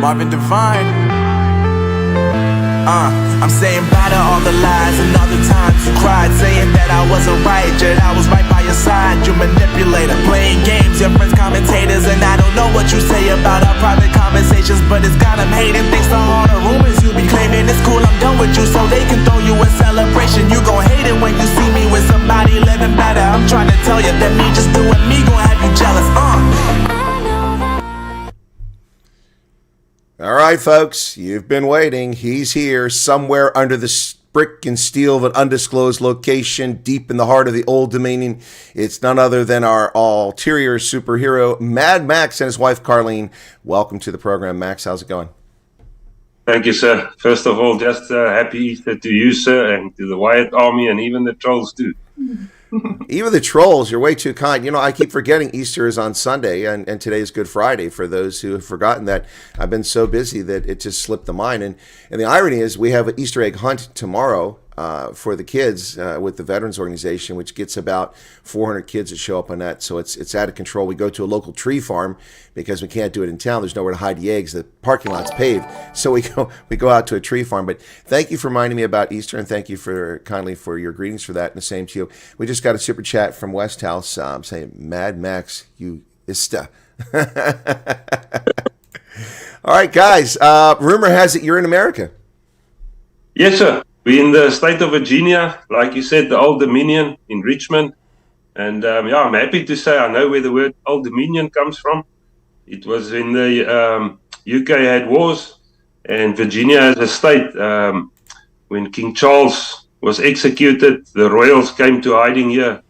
Marvin Devine. I'm saying bye to all the lies and all the times you cried, saying that I wasn't right, yet I was right by your side. You manipulator, playing games, your friends commentators, and I don't know what you say about our private conversations, but it's got them hating. Thanks to all the rumors you be claiming. It's cool, I'm done with you, so they can throw you a celebration. You gon' hate it when you see me with somebody living better. I'm trying to tell you that me just doing me gon' have you jealous. All right, folks, you've been waiting. He's here somewhere under the brick and steel of an undisclosed location deep in the heart of the Old Dominion. It's none other than our ulterior superhero, Mad Max, and his wife, Carlene. Welcome to the program, Max. How's it going? Thank you, sir. First of all, just happy Easter to you, sir, and to the Wyatt Army, and even the trolls, too. Even the trolls, you're way too kind. You know, I keep forgetting Easter is on Sunday, and today is Good Friday. For those who have forgotten that, I've been so busy that it just slipped the mind. And the irony is we have an Easter egg hunt tomorrow for the kids with the Veterans Organization, which gets about 400 kids that show up on that. So it's out of control. We go to a local tree farm because we can't do it in town. There's nowhere to hide the eggs. The parking lot's paved. So we go out to a tree farm. But thank you for reminding me about Easter, and thank you kindly for your greetings for that, and the same to you. We just got a super chat from West House saying, Mad Max, you Ista. All right, guys. Rumor has it you're in America. Yes, sir. We're in the state of Virginia, like you said, the Old Dominion in Richmond. And I'm happy to say I know where the word Old Dominion comes from. It was when the UK had wars, and Virginia as a state, when King Charles was executed, the royals came to hiding here.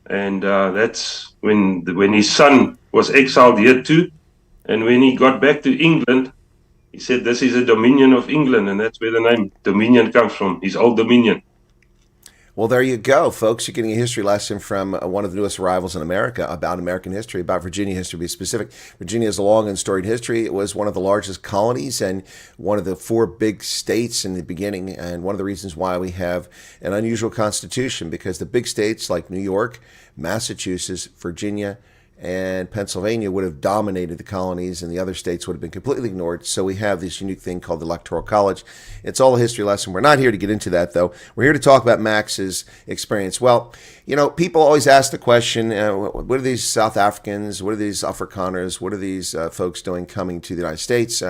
And that's when his son was exiled here too. And when he got back to England, he said, this is a dominion of England, and that's where the name Dominion comes from, his Old Dominion. Well, there you go, folks. You're getting a history lesson from one of the newest arrivals in America about American history, about Virginia history to be specific. Virginia has a long and storied history. It was one of the largest colonies and one of the 4 big states in the beginning, and one of the reasons why we have an unusual constitution, because the big states like New York, Massachusetts, Virginia, and Pennsylvania would have dominated the colonies, and the other states would have been completely ignored. So we have this unique thing called the Electoral College. It's all a history lesson. We're not here to get into that, though. We're here to talk about Max's experience. Well, you know, people always ask the question, what are these South Africans, what are these Afrikaners, what are these folks doing coming to the United States?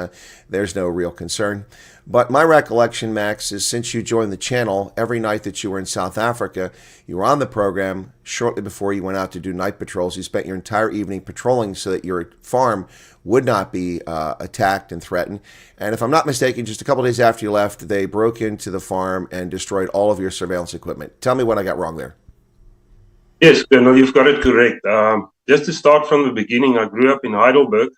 There's no real concern. But my recollection, Max, is since you joined the channel, every night that you were in South Africa, you were on the program shortly before you went out to do night patrols. You spent your entire evening patrolling so that your farm would not be attacked and threatened. And if I'm not mistaken, just a couple of days after you left, they broke into the farm and destroyed all of your surveillance equipment. Tell me what I got wrong there. Yes, Colonel, you've got it correct. Just to start from the beginning, I grew up in Heidelberg.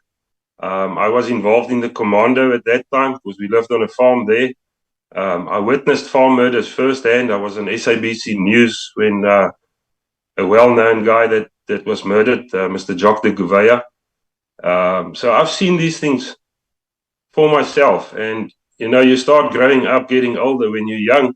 I was involved in the commando at that time because we lived on a farm there. I witnessed farm murders firsthand. I was on SABC News when a well-known guy that was murdered, Mr. Jock de Gouveia. So I've seen these things for myself. And, you know, you start growing up, getting older. When you're young,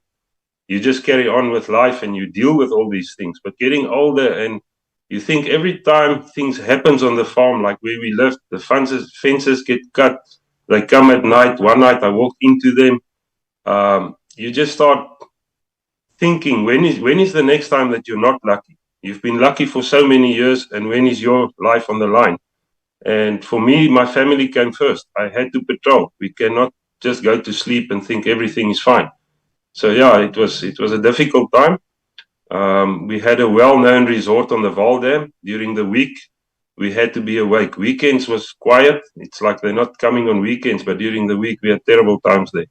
you just carry on with life and you deal with all these things. But getting older, and you think every time things happens on the farm, like where we lived, the fences get cut, they come at night. One night I walked into them. You just start thinking, when is the next time that you're not lucky? You've been lucky for so many years, and when is your life on the line? And for me, my family came first. I had to patrol. We cannot just go to sleep and think everything is fine. So yeah, it was a difficult time. We had a well-known resort on the Val Dam. During the week, we had to be awake. Weekends was quiet. It's like they're not coming on weekends, but during the week, we had terrible times there.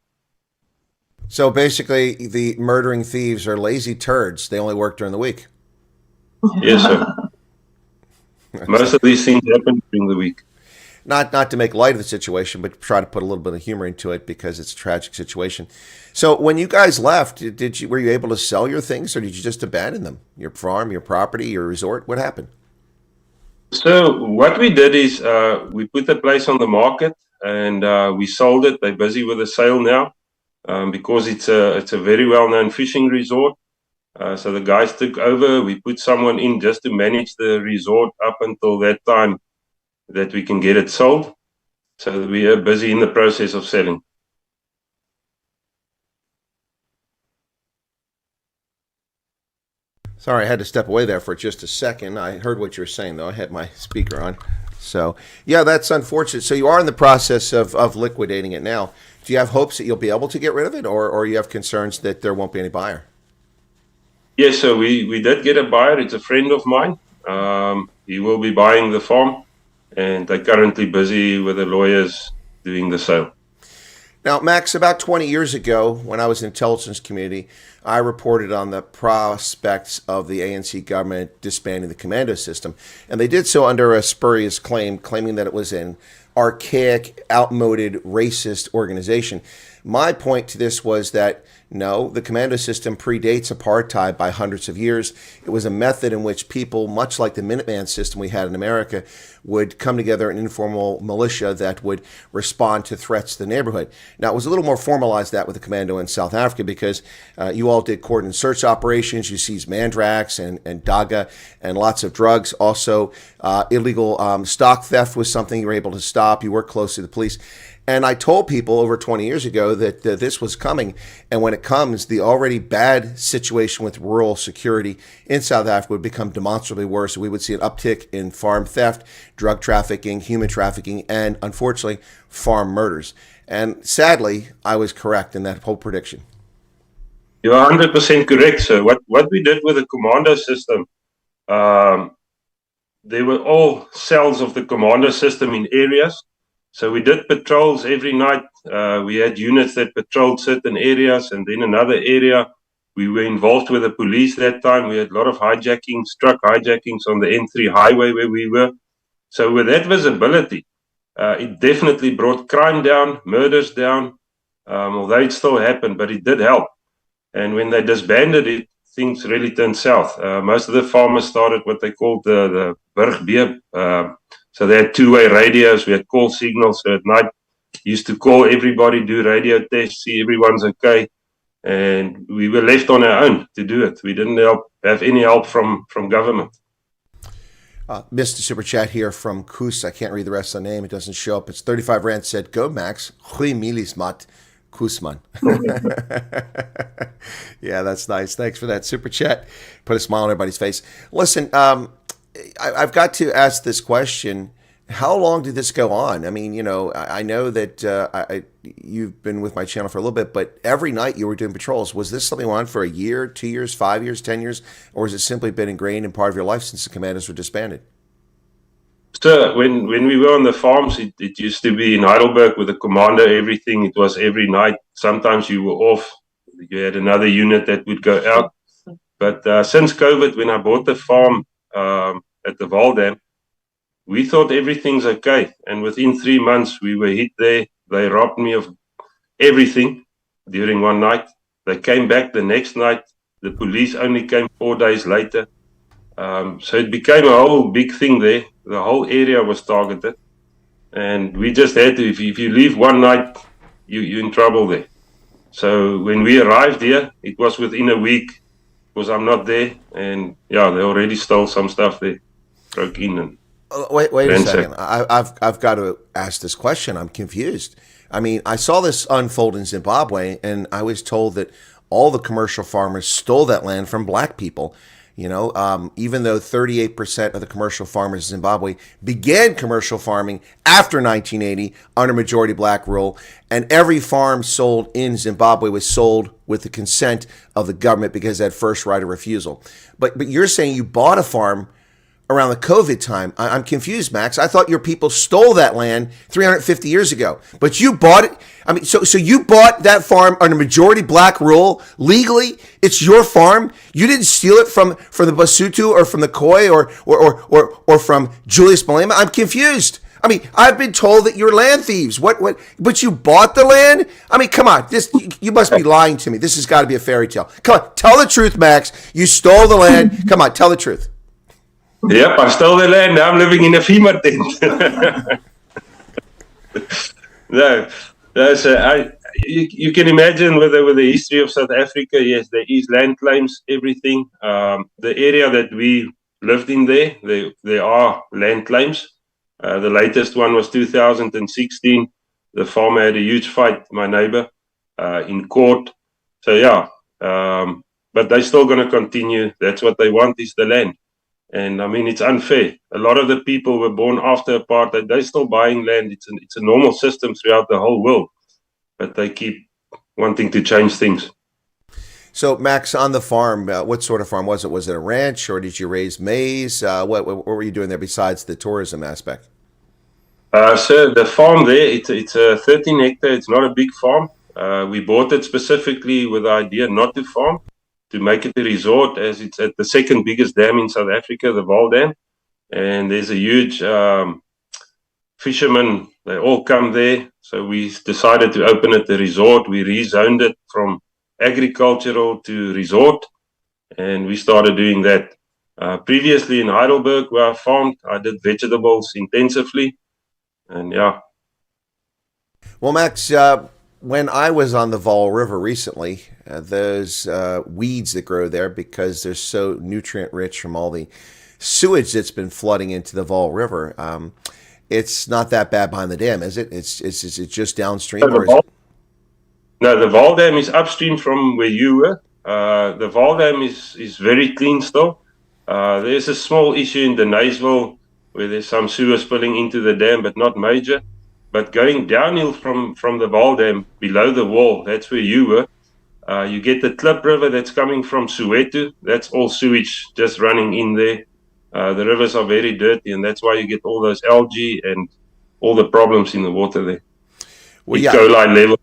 So basically, the murdering thieves are lazy turds. They only work during the week. Yes, sir. Most of these things happen during the week. Not to make light of the situation, but try to put a little bit of humor into it because it's a tragic situation. So when you guys left, were you able to sell your things, or did you just abandon them? Your farm, your property, your resort? What happened? So what we did is we put the place on the market, and we sold it. They're busy with the sale now because it's a very well-known fishing resort. So the guys took over. We put someone in just to manage the resort up until that time that we can get it sold. So we are busy in the process of selling. Sorry, I had to step away there for just a second. I heard what you were saying, though. I had my speaker on. So, yeah, that's unfortunate. So you are in the process of liquidating it now. Do you have hopes that you'll be able to get rid of it, or you have concerns that there won't be any buyer? Yes, so we did get a buyer. It's a friend of mine. He will be buying the farm, and they're currently busy with the lawyers doing the sale. Now, Max, about 20 years ago, when I was in the intelligence community, I reported on the prospects of the ANC government disbanding the commando system. And they did so under a spurious claim, claiming that it was an archaic, outmoded, racist organization. My point to this was that no, the commando system predates apartheid by hundreds of years. It was a method in which people, much like the Minuteman system we had in America, would come together in informal militia that would respond to threats to the neighborhood. Now, it was a little more formalized that with the commando in South Africa because you all did cordon search operations. You seized mandrax and daga and lots of drugs. Also, illegal stock theft was something you were able to stop. You worked closely with the police. And I told people over 20 years ago that this was coming. And when it comes, the already bad situation with rural security in South Africa would become demonstrably worse. We would see an uptick in farm theft, drug trafficking, human trafficking, and unfortunately, farm murders. And sadly, I was correct in that whole prediction. You are 100% correct, sir. What we did with the commando system, they were all cells of the commando system in areas. So we did patrols every night. We had units that patrolled certain areas, and then another area. We were involved with the police that time. We had a lot of hijackings, truck hijackings on the N3 highway where we were. So with that visibility, it definitely brought crime down, murders down, although it still happened, but it did help. And when they disbanded it, things really turned south. Most of the farmers started what they called the Burgbeer. So they had two-way radios. We had call signals. So at night, used to call everybody, do radio tests, see everyone's okay. And we were left on our own to do it. We didn't have any help from government. Mr. Super Chat here from Koos. I can't read the rest of the name. It doesn't show up. It's 35 Rand said, go, Max. Goeie milis, mat. Koosman. Yeah, that's nice. Thanks for that Super Chat. Put a smile on everybody's face. Listen, I've got to ask this question. How long did this go on? I mean, you know, I know that you've been with my channel for a little bit, but every night you were doing patrols. Was this something on for a year, 2 years, 5 years, 10 years, or has it simply been ingrained in part of your life since the commandos were disbanded? So when we were on the farms, it used to be in Heidelberg with the commander, everything. It was every night. Sometimes you were off. You had another unit that would go out. But since COVID, when I bought the farm at the Valdam, we thought everything's okay. And within 3 months, we were hit there. They robbed me of everything during one night. They came back the next night. The police only came 4 days later. So it became a whole big thing there. The whole area was targeted. And we just had to, if you leave one night, you're in trouble there. So when we arrived here, it was within a week, because I'm not there. And yeah, they already stole some stuff there. Broke in and wait a second. I've got to ask this question. I'm confused. I mean, I saw this unfold in Zimbabwe, and I was told that all the commercial farmers stole that land from black people. You know, even though 38% of the commercial farmers in Zimbabwe began commercial farming after 1980 under majority black rule, and every farm sold in Zimbabwe was sold with the consent of the government because it had first right of refusal. But you're saying you bought a farm around the COVID time. I'm confused, Max. I thought your people stole that land 350 years ago, but you bought it. I mean, so you bought that farm under majority black rule legally. It's your farm. You didn't steal it from the Basotho or from the Khoi or from Julius Malema. I'm confused. I mean, I've been told that you're land thieves. What? But you bought the land? I mean, come on. You must be lying to me. This has got to be a fairy tale. Come on, tell the truth, Max. You stole the land. Come on, tell the truth. Yep, I stole the land. Now I'm living in a FEMA tent. You can imagine with the history of South Africa, yes, there is land claims, everything. The area that we lived in there are land claims. The latest one was 2016. The farmer had a huge fight, my neighbor, in court. So yeah, but they're still going to continue. That's what they want, is the land. And I mean, it's unfair. A lot of the people were born after apartheid. They're still buying land. It's a normal system throughout the whole world, but they keep wanting to change things. So, Max, on the farm, what sort of farm was it? Was it a ranch, or did you raise maize? What were you doing there besides the tourism aspect? So the farm there, it's a 13 hectare. It's not a big farm. We bought it specifically with the idea not to farm, to make it a resort, as it's at the second biggest dam in South Africa, the Vaal Dam. And there's a huge fishermen, they all come there. So we decided to open it a resort. We rezoned it from agricultural to resort, and we started doing that. Previously in Heidelberg, where I farmed, I did vegetables intensively, and yeah. Well, Max, when I was on the Vaal River recently, those weeds that grow there, because they're so nutrient rich from all the sewage that's been flooding into the Vaal River, it's not that bad behind the dam, is it? Is it just downstream? No, the Vaal Dam is upstream from where you were. The Vaal Dam is very clean still. There's a small issue in Denaysville where there's some sewer spilling into the dam, but not major. But going downhill from the Vaal Dam, below the wall, that's where you were. You get the Klip River that's coming from Soweto. That's all sewage just running in there. The rivers are very dirty, and that's why you get all those algae and all the problems in the water there. Well, E. coli levels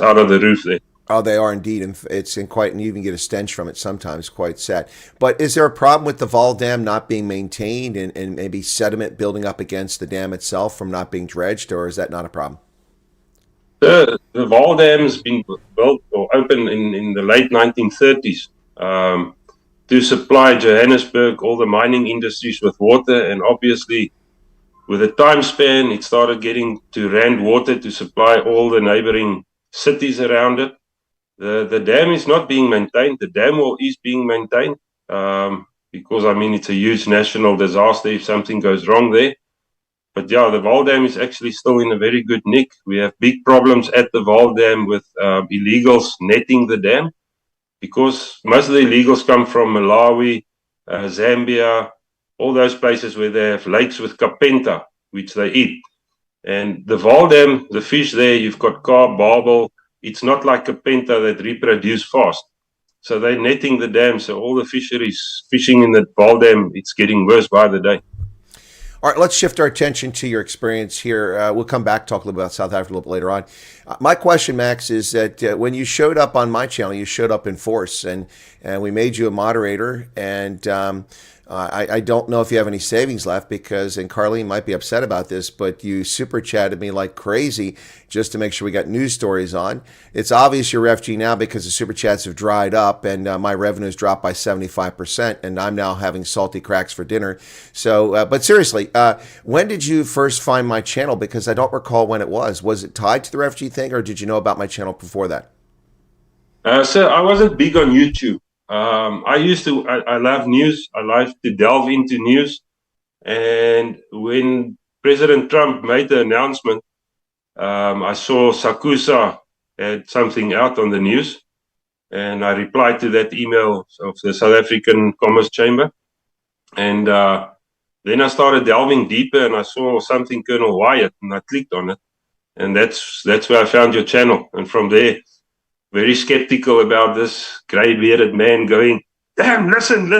out of the roof there. Oh, they are indeed, and it's in quite, and you even get a stench from it sometimes. Quite sad. But is there a problem with the Vaal Dam not being maintained, and maybe sediment building up against the dam itself from not being dredged, or is that not a problem? The Vaal Dam has been built or opened in the late 1930s to supply Johannesburg, all the mining industries, with water, and obviously with the time span, it started getting to Rand Water to supply all the neighboring cities around it. The dam is not being maintained. The dam wall is being maintained because, I mean, it's a huge national disaster if something goes wrong there. But yeah, the Vaal Dam is actually still in a very good nick. We have big problems at the Vaal Dam with illegals netting the dam, because most of the illegals come from Malawi, Zambia, all those places where they have lakes with kapenta, which they eat. And the Vaal Dam, the fish there, you've got carp, barbel. It's not like kapenta that reproduce fast. So they're netting the dam. So all the fisheries fishing in the Vaal Dam, it's getting worse by the day. All right, let's shift our attention to your experience here. We'll come back, talk a little about South Africa a little bit later on. My question, Max, is that when you showed up on my channel, you showed up in force, and we made you a moderator, and I don't know if you have any savings left, because, and Carlene might be upset about this, but you super chatted me like crazy just to make sure we got news stories on. It's obvious you're FG now because the super chats have dried up, and my revenue's dropped by 75%, and I'm now having salty cracks for dinner. So, but seriously, when did you first find my channel? Because I don't recall when it was. Was it tied to the FG thing, or did you know about my channel before that? So I wasn't big on YouTube. I love news. I like to delve into news. And when President Trump made the announcement, I saw Sakusa had something out on the news, and I replied to that email of the South African Commerce Chamber. And then I started delving deeper, and I saw something Colonel Wyatt, and I clicked on it. And that's where I found your channel. And from there, very skeptical about this gray-bearded man going, damn, listen.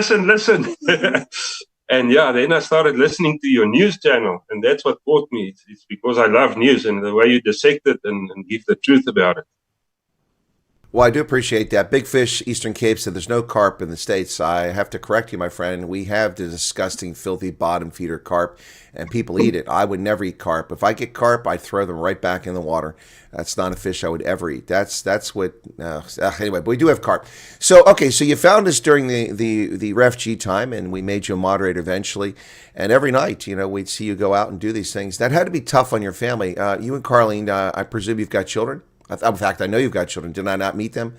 And yeah, then I started listening to your news channel, and that's what caught me. It's because I love news and the way you dissect it and give the truth about it. Well, I do appreciate that. Big Fish Eastern Cape said there's no carp in the States. I have to correct you, my friend. We have the disgusting, filthy bottom feeder carp, and people eat it. I would never eat carp. If I get carp, I throw them right back in the water. That's not a fish I would ever eat. That's what. Anyway, but we do have carp. So okay, so you found us during the RefG time, and we made you a moderator eventually. And every night, we'd see you go out and do these things. That had to be tough on your family. You and Carlene, I presume you've got children. In fact, I know you've got children. Did I not meet them?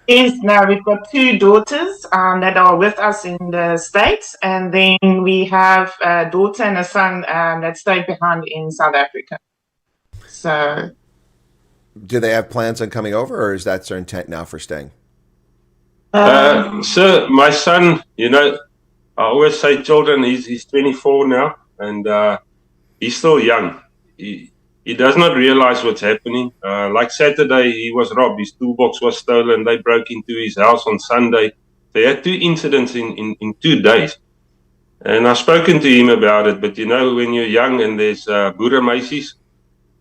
Yes, now we've got two daughters that are with us in the States, and then we have a daughter and a son that stayed behind in South Africa. So, Do they have plans on coming over, or is that their intent now for staying? So my son, I always say children, he's 24 now, and he's still young. He does not realize what's happening. Like Saturday, he was robbed. His toolbox was stolen. They broke into his house on Sunday. They had two incidents in 2 days. And I've spoken to him about it. But, when you're young and there's boeremeisies,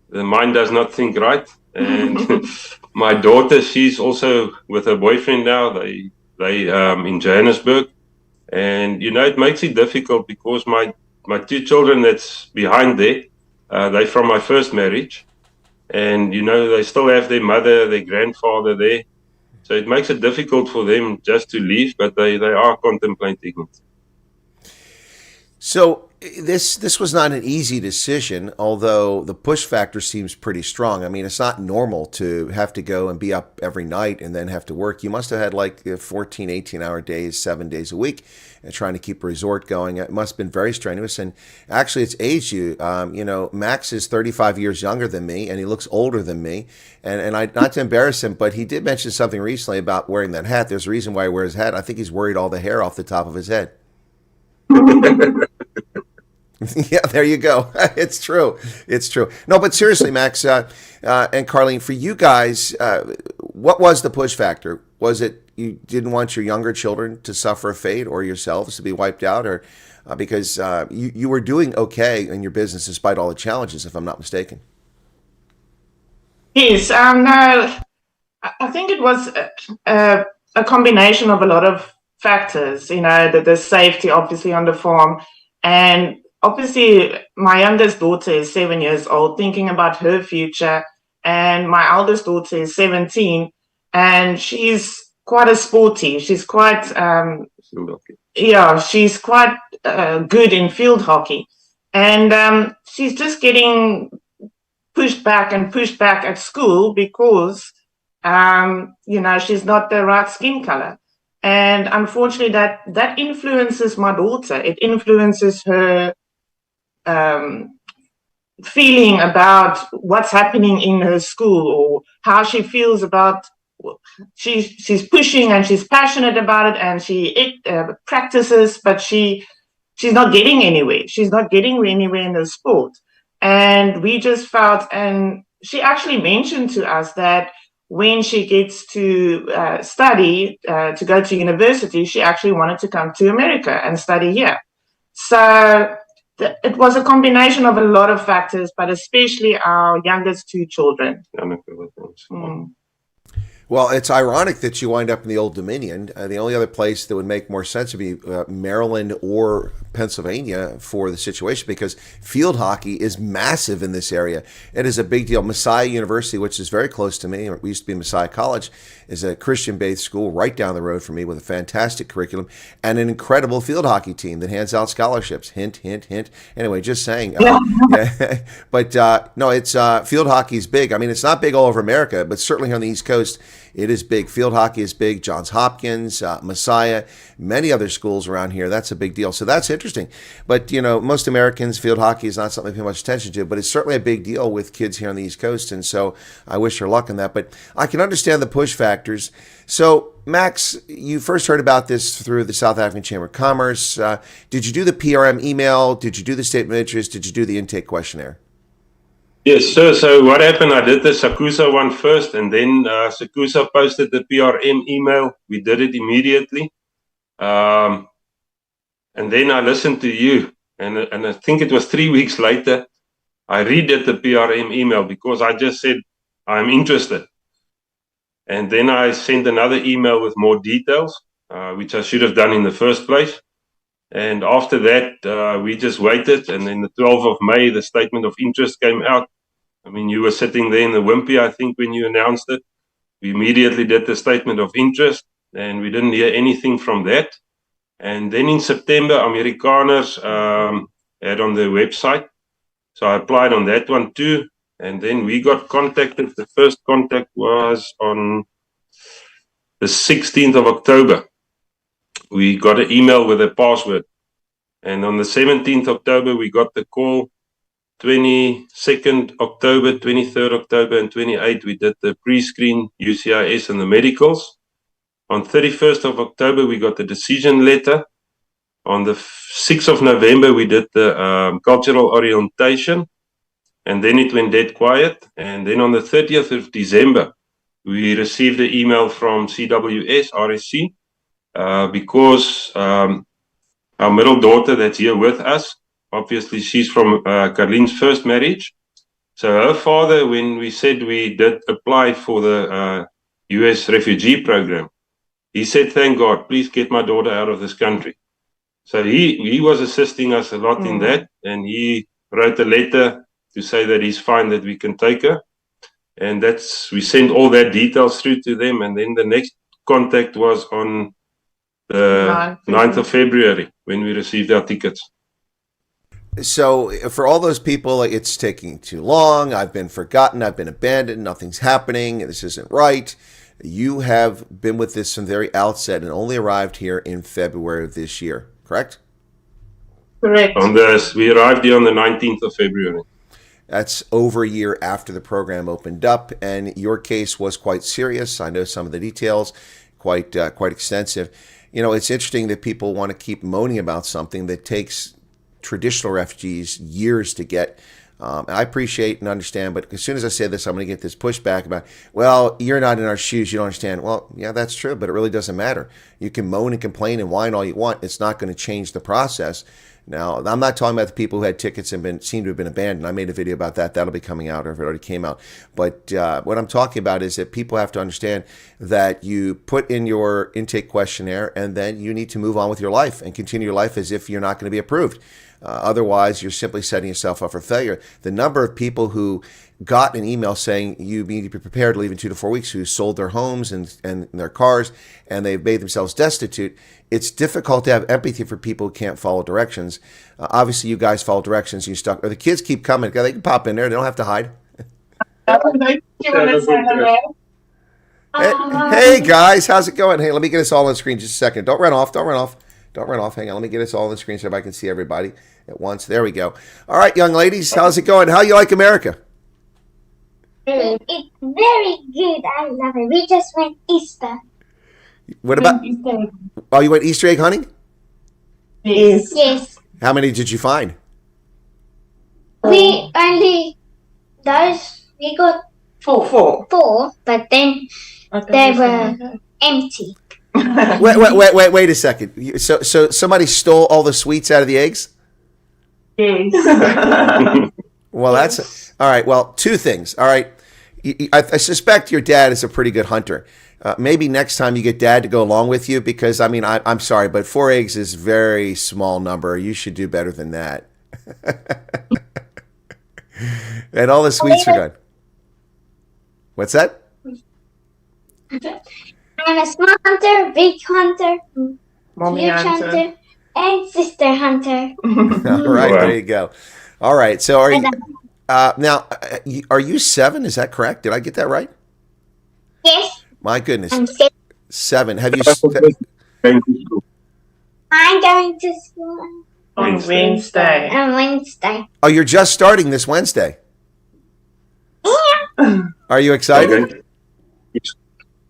the mind does not think right. And my daughter, she's also with her boyfriend now. They in Johannesburg. And, it makes it difficult because my two children that's behind there, they're from my first marriage. And, they still have their mother, their grandfather there. So it makes it difficult for them just to leave, but they are contemplating it. So this was not an easy decision, although the push factor seems pretty strong. I mean, it's not normal to have to go and be up every night and then have to work. You must have had like 14, 18-hour days, 7 days a week, and trying to keep a resort going. It must have been very strenuous. And actually, it's aged you. Max is 35 years younger than me, and he looks older than me. And I, not to embarrass him, but he did mention something recently about wearing that hat. There's a reason why he wears his hat. I think he's worried all the hair off the top of his head. Yeah, there you go. It's true. It's true. No, but seriously, Max and Carlene, for you guys, what was the push factor? Was it you didn't want your younger children to suffer a fate or yourselves to be wiped out, or because you were doing okay in your business despite all the challenges, if I'm not mistaken? yes, no, I think it was a combination of a lot of factors, the safety obviously on the farm, and obviously my youngest daughter is 7 years old, thinking about her future, and my eldest daughter is 17, and she's quite a sporty. She's quite, she's quite good in field hockey, and she's just getting pushed back at school because, she's not the right skin color. And unfortunately, that influences my daughter. It influences her feeling about what's happening in her school, or how she feels about. She's pushing and she's passionate about it, and she practices, but she's not getting anywhere. She's not getting anywhere in the sport. And we just felt, and she actually mentioned to us that when she gets to study, to go to university, she actually wanted to come to America and study here. So it was a combination of a lot of factors, but especially our youngest two children. Well, it's ironic that you wind up in the Old Dominion. The only other place that would make more sense would be Maryland or Pennsylvania for the situation, because field hockey is massive in this area. It is a big deal. Messiah University, which is very close to me, we used to be Messiah College, is a Christian-based school right down the road from me with a fantastic curriculum and an incredible field hockey team that hands out scholarships. Hint, hint, hint. Anyway, just saying. Yeah. But no, it's field hockey is big. I mean, it's not big all over America, but certainly on the East Coast, it is big. Field hockey is big. Johns Hopkins, Messiah, many other schools around here. That's a big deal. So that's interesting. But, most Americans, field hockey is not something they pay much attention to, but it's certainly a big deal with kids here on the East Coast. And so I wish her luck in that. But I can understand the push factors. So, Max, you first heard about this through the South African Chamber of Commerce. Did you do the PRM email? Did you do the statement of interest? Did you do the intake questionnaire? Yes, sir. So what happened, I did the SACUSA one first, and then SACUSA posted the PRM email. We did it immediately. And then I listened to you, and I think it was 3 weeks later, I redid the PRM email because I just said, I'm interested. And then I sent another email with more details, which I should have done in the first place. And after that, we just waited. And then the 12th of May, the statement of interest came out. I mean, you were sitting there in the Wimpy, I think, when you announced it. We immediately did the statement of interest, and we didn't hear anything from that. And then in September, Amerikaners had on their website. So I applied on that one too. And then we got contacted. The first contact was on the 16th of October, we got an email with a password. And on the 17th October, we got the call. 22nd October, 23rd October, and 28th, we did the pre-screen, UCIS, and the medicals. On 31st of October, we got the decision letter. On the 6th of November, we did the cultural orientation, and then it went dead quiet. And then on the 30th of December, we received an email from CWS, RSC, because our middle daughter that's here with us, obviously she's from Carlene's first marriage. So her father, when we said we did apply for the US refugee program, he said, thank God, please get my daughter out of this country. So he was assisting us a lot in that, and he wrote a letter to say that he's fine, that we can take her. And we sent all that details through to them, and then the next contact was on the 9th of February when we received our tickets. So for all those people, like, it's taking too long, I've been forgotten, I've been abandoned, nothing's happening, this isn't right. You have been with this from the very outset and only arrived here in February of this year, correct? Correct. We arrived here on the 19th of February. That's over a year after the program opened up, and your case was quite serious. I know some of the details, quite extensive. You know, it's interesting that people want to keep moaning about something that takes traditional refugees years to get. I appreciate and understand, but as soon as I say this, I'm going to get this pushback about, well, you're not in our shoes, you don't understand. Well, yeah, that's true, but it really doesn't matter. You can moan and complain and whine all you want. It's not going to change the process. Now, I'm not talking about the people who had tickets and seem to have been abandoned. I made a video about that. That'll be coming out, or if it already came out. But what I'm talking about is that people have to understand that you put in your intake questionnaire, and then you need to move on with your life and continue your life as if you're not going to be approved. Otherwise, you're simply setting yourself up for failure. The number of people who got an email saying you need to be prepared to leave in 2 to 4 weeks, who sold their homes and their cars, and they've made themselves destitute, it's difficult to have empathy for people who can't follow directions. Obviously, you guys follow directions. You stuck, or the kids keep coming. They can pop in there. They don't have to hide. Hey, guys, how's it going? Hey, let me get us all on screen just a second. Don't run off. Don't run off. Don't run off. Hang on. Let me get us all on the screen so everybody can see everybody at once. There we go. All right, young ladies, how's it going? How you like America? It's very good. I love it. We just went Easter. What about? Oh, you went Easter egg hunting? Yes. Yes. How many did you find? We only we got four, but then they were empty. Wait a second. So somebody stole all the sweets out of the eggs? Yes. Well, that's all right. Well, two things. All right. I suspect your dad is a pretty good hunter. Maybe next time you get dad to go along with you, because I mean, I'm sorry, but 4 eggs is a very small number. You should do better than that. And all the sweets are gone. What's that? I'm a small hunter, big hunter, Mommy huge hunter. hunter, and sister hunter. All right, Wow. there you go. All right, so are you now? Are you 7? Is that correct? Did I get that right? Yes, My goodness, I'm 6. 7. Have you? I'm going to school On Wednesday. on Wednesday. Oh, you're just starting this Wednesday. Yeah. Are you excited? Okay.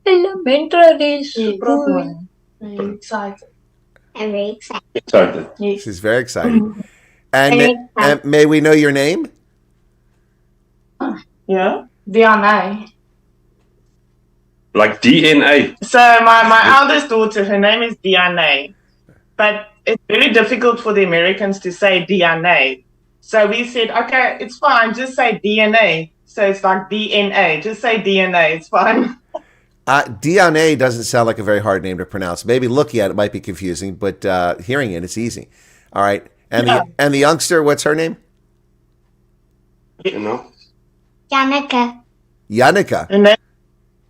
Elementary school. Very excited. I'm very excited. Excited. This is very exciting. And Very and may we know your name? Yeah. DNA. Like DNA. So my eldest daughter, her name is DNA, but it's very difficult for the Americans to say DNA. So we said, okay, it's fine, just say DNA. So it's like DNA, just say DNA, it's fine. DNA doesn't sound like a very hard name to pronounce. Maybe looking at it might be confusing, but hearing it, it's easy. All right. And the youngster, what's her name? You know? Janica. Yannicka. Her name,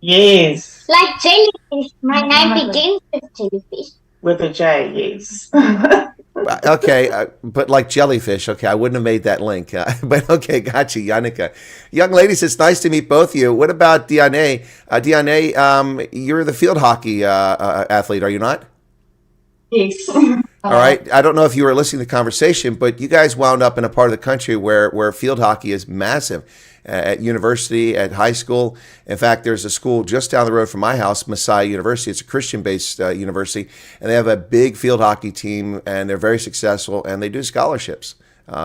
yes, Like jellyfish. My name begins with jellyfish. with a J, yes. Okay, but like jellyfish. Okay, I wouldn't have made that link. But okay, gotcha, Yannicka. Young ladies, it's nice to meet both of you. What about Diane? Diane, you're the field hockey athlete, are you not? Yes. All right. I don't know if you were listening to the conversation, but you guys wound up in a part of the country where field hockey is massive. At university, at high school. In fact, there's a school just down the road from my house, Messiah University. It's a Christian-based university, and they have a big field hockey team, and they're very successful, and they do scholarships.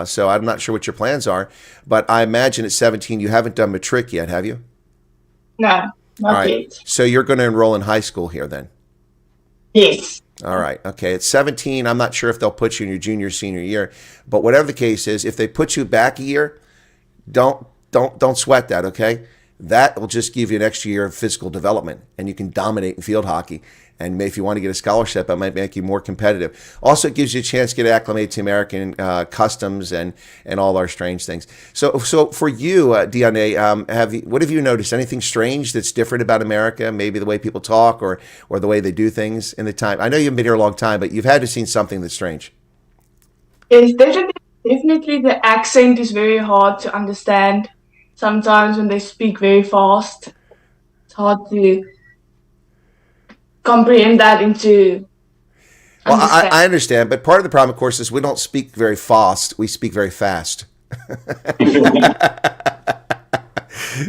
So I'm not sure what your plans are, but I imagine at 17 you haven't done matric yet, have you? No, not All right. yet. So you're going to enroll in high school here then? Yes. All right. Okay. At 17, I'm not sure if they'll put you in your junior, senior year, but whatever the case is, if they put you back a year, don't sweat that, okay? That will just give you an extra year of physical development, and you can dominate in field hockey. And if you want to get a scholarship, that might make you more competitive. Also, it gives you a chance to get acclimated to American customs and all our strange things. So for you, Diane, what have you noticed? Anything strange that's different about America? Maybe the way people talk or the way they do things in the time. I know you've been here a long time, but you've had to have seen something that's strange. Yes, definitely the accent is very hard to understand. Sometimes when they speak very fast, it's hard to comprehend that into. Well, I understand, but part of the problem, of course, is we don't speak very fast. We speak very fast.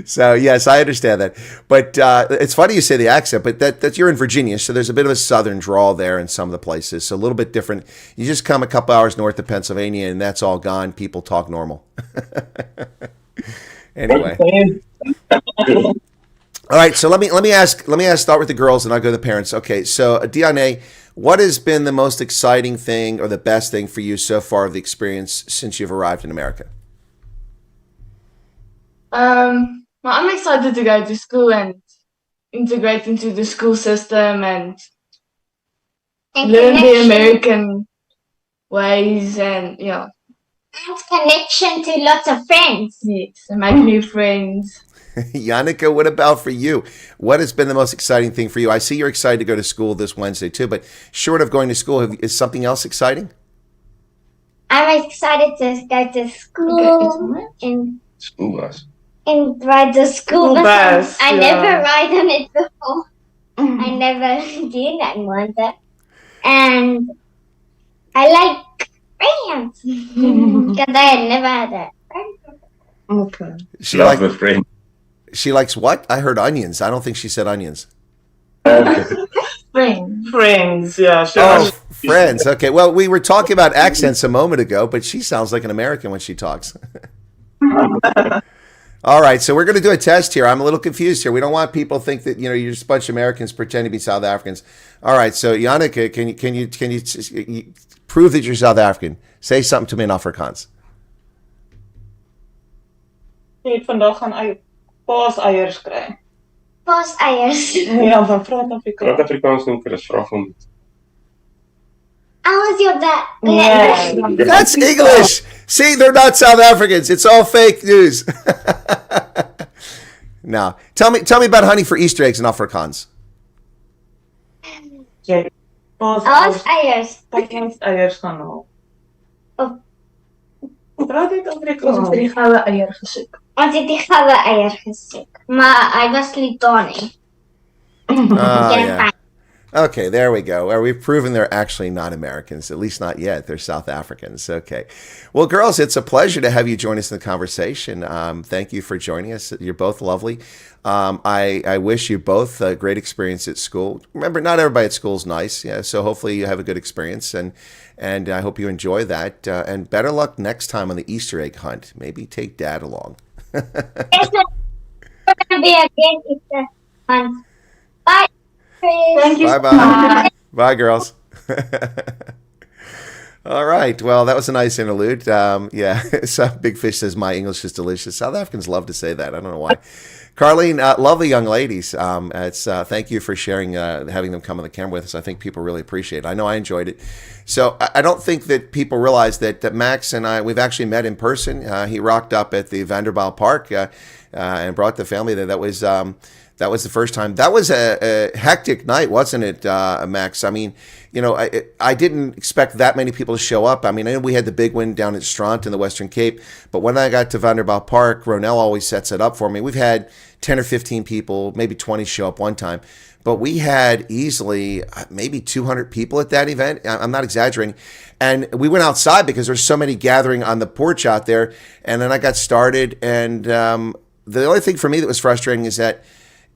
So yes, I understand that. But it's funny you say the accent, but that you're in Virginia, so there's a bit of a southern drawl there in some of the places. So a little bit different. You just come a couple hours north of Pennsylvania, and that's all gone. People talk normal. Anyway. All right, so let me ask. Start with the girls, and I'll go to the parents. Okay, so Diane, what has been the most exciting thing or the best thing for you so far of the experience since you've arrived in America? Well, I'm excited to go to school and integrate into the school system and learn the American ways and connection to lots of friends. yes, and make new friends. Yannicka, what about for you? What has been the most exciting thing for you? I see you're excited to go to school this Wednesday too, but short of going to school, is something else exciting? I'm excited to go to school and School bus. and ride the school bus. I yeah. never ride on it before. I never did that one. And I like friends because I had never had that. Okay. She Love a friend. She likes what? I heard onions. I don't think she said onions. Friends, yeah. Oh, friends. Okay. Well, we were talking about accents a moment ago, but she sounds like an American when she talks. All right, so we're going to do a test here. I'm a little confused here. We don't want people to think that you're just a bunch of Americans pretending to be South Africans. All right, so Yannicka, can you prove that you're South African? Say something to me in Afrikaans. Jy het vandag gaan paaseiers kry. Paaseiers. Ja, van Praat Afrika. Wat Afrikaans noem vir 'n vraghond. How was your dad? Yeah. That's English. See, they're not South Africans. It's all fake news. Now, tell me about honey for Easter eggs in Afrikaans. Jy Paaseiers. paaseiers gaan haal. Oh. Praat dit Ons het Afrikaans? die goue eier gesoek. Ons het die goue eier gesoek. Maar hy was Litani. Yeah. Okay, there we go. Well, we've proven they're actually not Americans, at least not yet. They're South Africans. Okay. Well, girls, it's a pleasure to have you join us in the conversation. Thank you for joining us. You're both lovely. I wish you both a great experience at school. Remember, not everybody at school is nice. Yeah, so hopefully you have a good experience, and I hope you enjoy that. And better luck next time on the Easter egg hunt. Maybe take Dad along. It's going to be a great Easter hunt. Bye, Chris. Thank you. Bye-bye. Bye, girls. All right. Well, that was a nice interlude. Yeah. So Big Fish says, my English is delicious. South Africans love to say that. I don't know why. Carlene, lovely young ladies. Thank you for sharing, having them come on the camera with us. I think people really appreciate it. I know I enjoyed it. So I don't think that people realize that Max and I, we've actually met in person. He rocked up at the Vanderbilt Park and brought the family there. That was the first time. That was a hectic night, wasn't it, Max? I mean, you know, I didn't expect that many people to show up. I mean, I know we had the big win down at Strand in the Western Cape, but when I got to Vanderbilt Park, Ronell always sets it up for me. We've had 10 or 15 people, maybe 20 show up one time, but we had easily maybe 200 people at that event. I'm not exaggerating. And we went outside because there's so many gathering on the porch out there. And then I got started. And the only thing for me that was frustrating is that,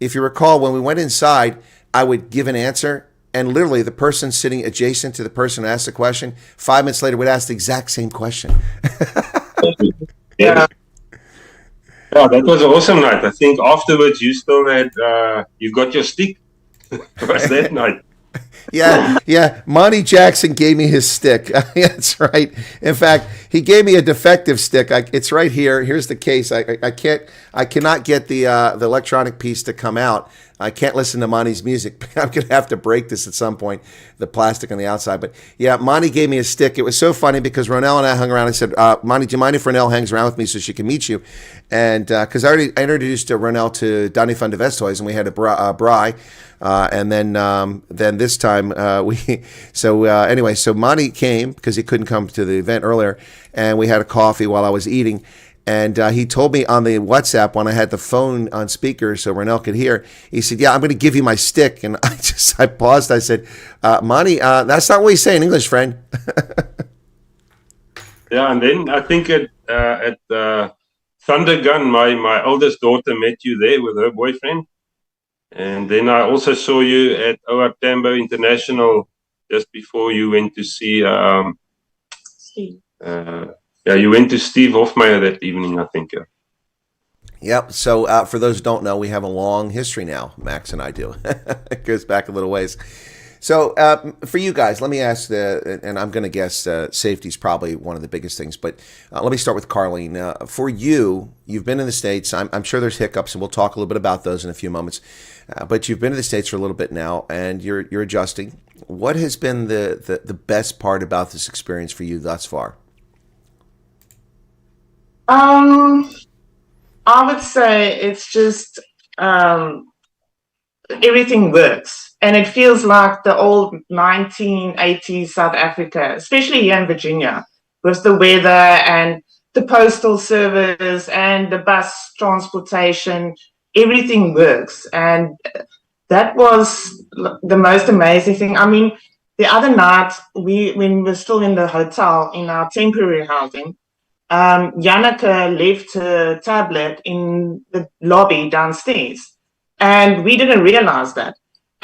if you recall, when we went inside, I would give an answer, and literally the person sitting adjacent to the person who asked the question, 5 minutes later would ask the exact same question. Yeah. Yeah, that was an awesome night. I think afterwards you still had, you got your stick. Was that night? Yeah. Monty Jackson gave me his stick. That's right. In fact, he gave me a defective stick. It's right here. Here's the case. I cannot get the electronic piece to come out. I can't listen to Monty's music. I'm going to have to break this at some point, the plastic on the outside. But yeah, Monty gave me a stick. It was so funny because Ronell and I hung around. I said, Monty, do you mind if Ronell hangs around with me so she can meet you? And because I introduced Ronell to Donnie van de Westhuizen, and we had a braai. And then this time anyway, so Monty came because he couldn't come to the event earlier, and we had a coffee while I was eating. And he told me on the WhatsApp when I had the phone on speaker so Ronell could hear, he said, yeah, I'm going to give you my stick. And I paused. I said, Monty, that's not what you say in English, friend. Yeah, and then I think at Thunder Gun, my oldest daughter met you there with her boyfriend. And then I also saw you at OR Tambo International just before you went to see Steve. You went to Steve Hofmeyer that evening, I think. Yeah. Yep. So for those who don't know, we have a long history now. Max and I do. It goes back a little ways. So for you guys, let me ask and I'm going to guess safety is probably one of the biggest things, but let me start with Carlene. For you, you've been in the States. I'm sure there's hiccups, and we'll talk a little bit about those in a few moments. But you've been in the States for a little bit now, and you're adjusting. What has been the best part about this experience for you thus far? I would say it's just everything works. And it feels like the old 1980s South Africa, especially here in Virginia, with the weather and the postal service and the bus transportation. Everything works. And that was the most amazing thing. I mean, the other night, when we were still in the hotel, in our temporary housing, Janneke left her tablet in the lobby downstairs. And we didn't realize that.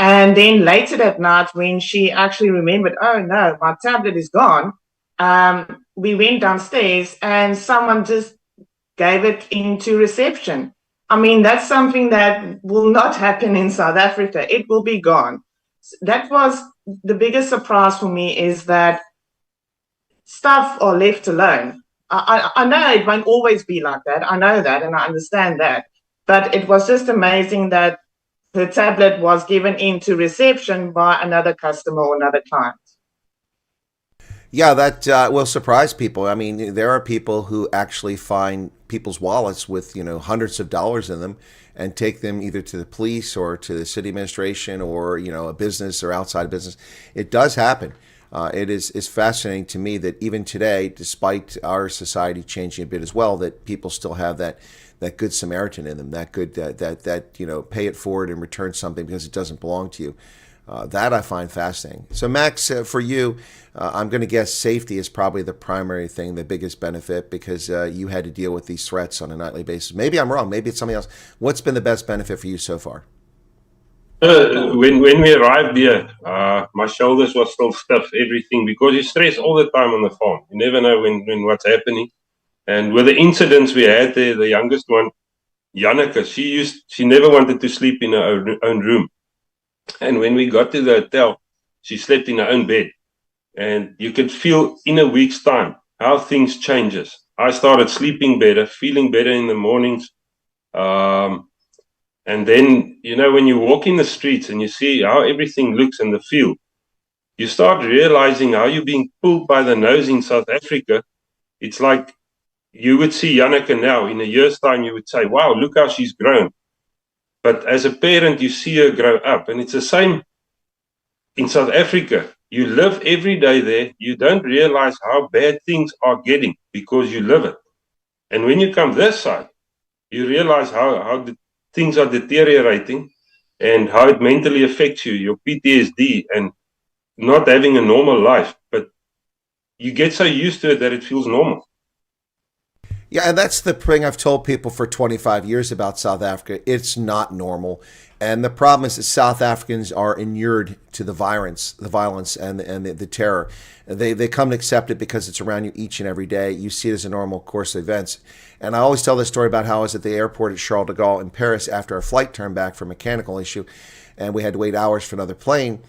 And then later that night, when she actually remembered, oh no, my tablet is gone, we went downstairs and someone just gave it into reception. I mean, that's something that will not happen in South Africa. It will be gone. That was the biggest surprise for me, is that stuff are left alone. I know it won't always be like that. I know that, and I understand that. But it was just amazing that her tablet was given into reception by another customer or another client. Yeah, that will surprise people. I mean, there are people who actually find people's wallets with, hundreds of dollars in them and take them either to the police or to the city administration or, a business or outside business. It does happen. It's fascinating to me that even today, despite our society changing a bit as well, that people still have that good Samaritan in them, that good, pay it forward and return something because it doesn't belong to you. That I find fascinating. So Max, for you, I'm going to guess safety is probably the primary thing, the biggest benefit, because you had to deal with these threats on a nightly basis. Maybe I'm wrong. Maybe it's something else. What's been the best benefit for you so far? When we arrived here, my shoulders were still stiff, everything, because you stress all the time on the farm. You never know when what's happening. And with the incidents we had there, the youngest one, Janneke, she never wanted to sleep in her own room. And when we got to the hotel, she slept in her own bed. And you could feel in a week's time how things changes. I started sleeping better, feeling better in the mornings. And then, when you walk in the streets and you see how everything looks and the feel, you start realizing how you're being pulled by the nose in South Africa. It's like you would see Janneke now. In a year's time, you would say, wow, look how she's grown. But as a parent, you see her grow up. And it's the same in South Africa. You live every day there. You don't realize how bad things are getting because you live it. And when you come this side, you realize how the things are deteriorating and how it mentally affects you, your PTSD, and not having a normal life. But you get so used to it that it feels normal. Yeah, and that's the thing I've told people for 25 years about South Africa. It's not normal. And the problem is that South Africans are inured to the violence and the terror. They come to accept it because it's around you each and every day. You see it as a normal course of events. And I always tell this story about how I was at the airport at Charles de Gaulle in Paris after our flight turned back for a mechanical issue, and we had to wait hours for another plane.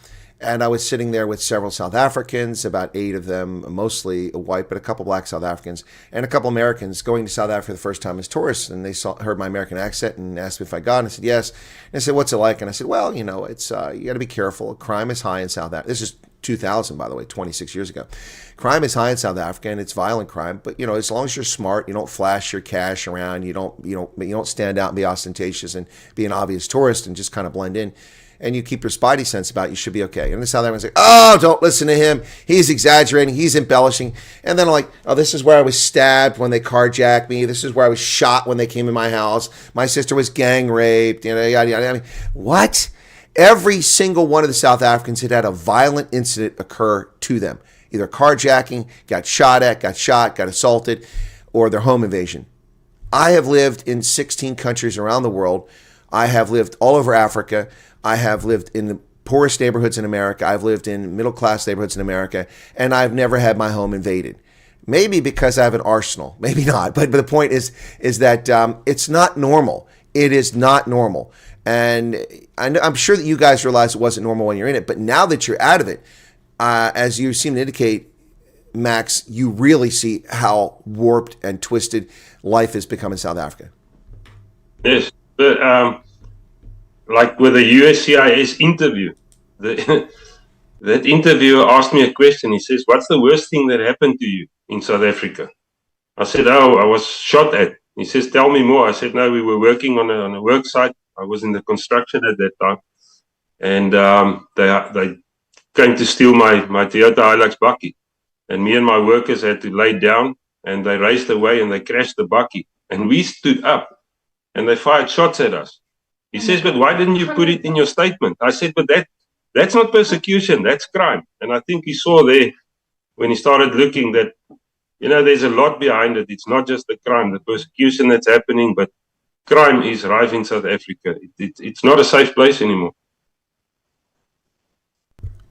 And I was sitting there with several South Africans, about 8 of them, mostly white, but a couple black South Africans, and a couple Americans going to South Africa for the first time as tourists. And they heard my American accent and asked me if I got it. And I said, yes. And I said, what's it like? And I said, well, you know, it's you got to be careful. Crime is high in South Africa. This is 2000, by the way, 26 years ago. Crime is high in South Africa, and it's violent crime. But, you know, as long as you're smart, you don't flash your cash around, you don't stand out and be ostentatious and be an obvious tourist and just kind of blend in, and you keep your spidey sense about it, you should be okay. And the South Africans say, oh, don't listen to him. He's exaggerating. He's embellishing. And then I'm like, oh, this is where I was stabbed when they carjacked me. This is where I was shot when they came in my house. My sister was gang raped. You know, yada, yada, yada. What? Every single one of the South Africans had a violent incident occur to them. Either carjacking, got shot, got assaulted, or their home invasion. I have lived in 16 countries around the world. I have lived all over Africa. I have lived in the poorest neighborhoods in America. I've lived in middle-class neighborhoods in America, and I've never had my home invaded. Maybe because I have an arsenal. Maybe not. But the point is that it's not normal. It is not normal. And I'm sure that you guys realize it wasn't normal when you're in it. But now that you're out of it, as you seem to indicate, Max, you really see how warped and twisted life has become in South Africa. Yes. Like with the USCIS interview, that interviewer asked me a question. He says, what's the worst thing that happened to you in South Africa? I said, oh, I was shot at. He says, tell me more. I said, no, we were working on a work site. I was in the construction at that time. And they came to steal my Toyota Hilux bakkie. And me and my workers had to lay down, and they raced away and they crashed the bakkie. And we stood up and they fired shots at us. He says, but why didn't you put it in your statement? I said, but that's not persecution, that's crime. And I think he saw there when he started looking that, you know, there's a lot behind it. It's not just the crime, the persecution that's happening, but crime is rife in South Africa. It's not a safe place anymore.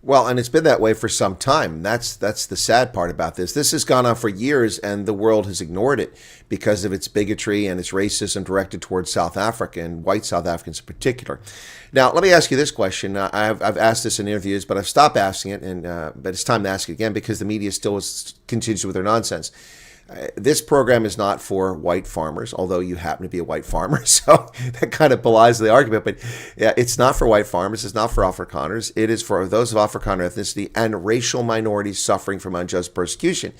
Well, and it's been that way for some time. That's the sad part about this. This has gone on for years, and the world has ignored it because of its bigotry and its racism directed towards South Africa and white South Africans in particular. Now, let me ask you this question. I've asked this in interviews, but I've stopped asking it, but it's time to ask it again because the media still continues with their nonsense. This program is not for white farmers, although you happen to be a white farmer, so that kind of belies the argument. But yeah, it's not for white farmers. It's not for Afrikaners. It is for those of Afrikaner ethnicity and racial minorities suffering from unjust persecution.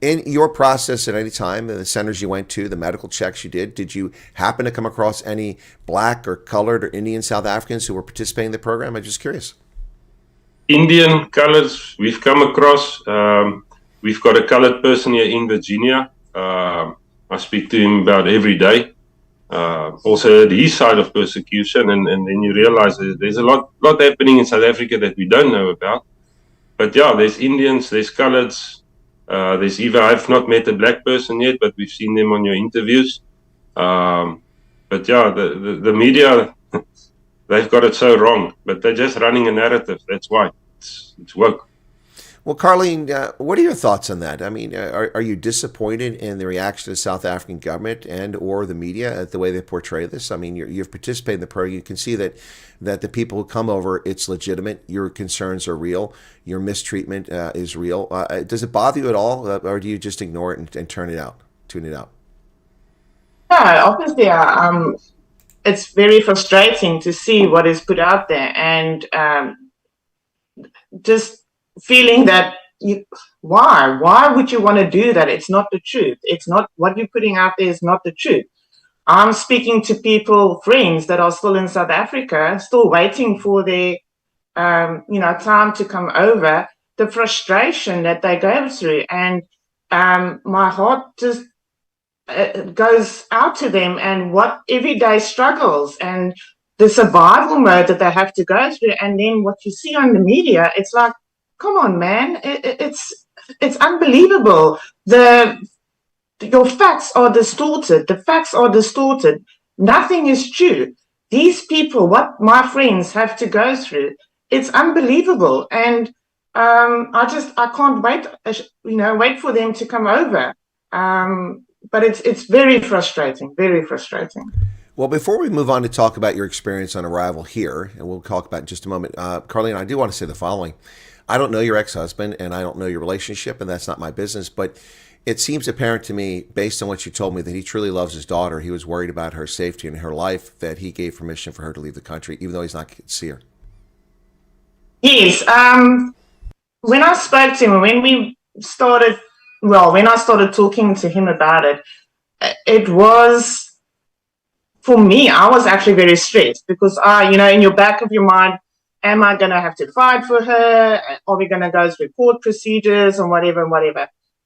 In your process at any time, the centers you went to, the medical checks you did you happen to come across any black or colored or Indian South Africans who were participating in the program? I'm just curious. Indian colors we've come across. We've got a colored person here in Virginia. I speak to him about every day. Also the east side of persecution, and then you realize there's a lot happening in South Africa that we don't know about. But yeah, there's Indians, there's coloreds, there's even, I've not met a black person yet, but we've seen them on your interviews. But yeah, the media, they've got it so wrong, but they're just running a narrative. That's why it's woke. Well, Carleen, what are your thoughts on that? I mean, are you disappointed in the reaction of the South African government and or the media at the way they portray this? I mean, you've participated in the program. You can see that the people who come over, it's legitimate. Your concerns are real. Your mistreatment is real. Does it bother you at all, or do you just ignore it and tune it out? Yeah, obviously, it's very frustrating to see what is put out there, and just feeling that why would you want to do that? It's not the truth. It's not what you're putting out there is not the truth. I'm speaking to people, friends that are still in South Africa, still waiting for their, time to come over, the frustration that they go through. And my heart just goes out to them and what everyday struggles and the survival mode that they have to go through. And then what you see on the media, it's like, come on, man, it's unbelievable. Your facts are distorted. The facts are distorted. Nothing is true. These people, what my friends have to go through, it's unbelievable. And I can't wait, wait for them to come over. But it's very frustrating, very frustrating. Well, before we move on to talk about your experience on arrival here, and we'll talk about in just a moment, Carlene, I do want to say the following. I don't know your ex-husband, and I don't know your relationship, and that's not my business, but it seems apparent to me, based on what you told me, that he truly loves his daughter. He was worried about her safety and her life, that he gave permission for her to leave the country, even though he's not going to see her. Yes. When I spoke to him, when I started talking to him about it, it was, for me, I was actually very stressed because, in your back of your mind, am I going to have to fight for her? Are we going to go through court procedures and whatever?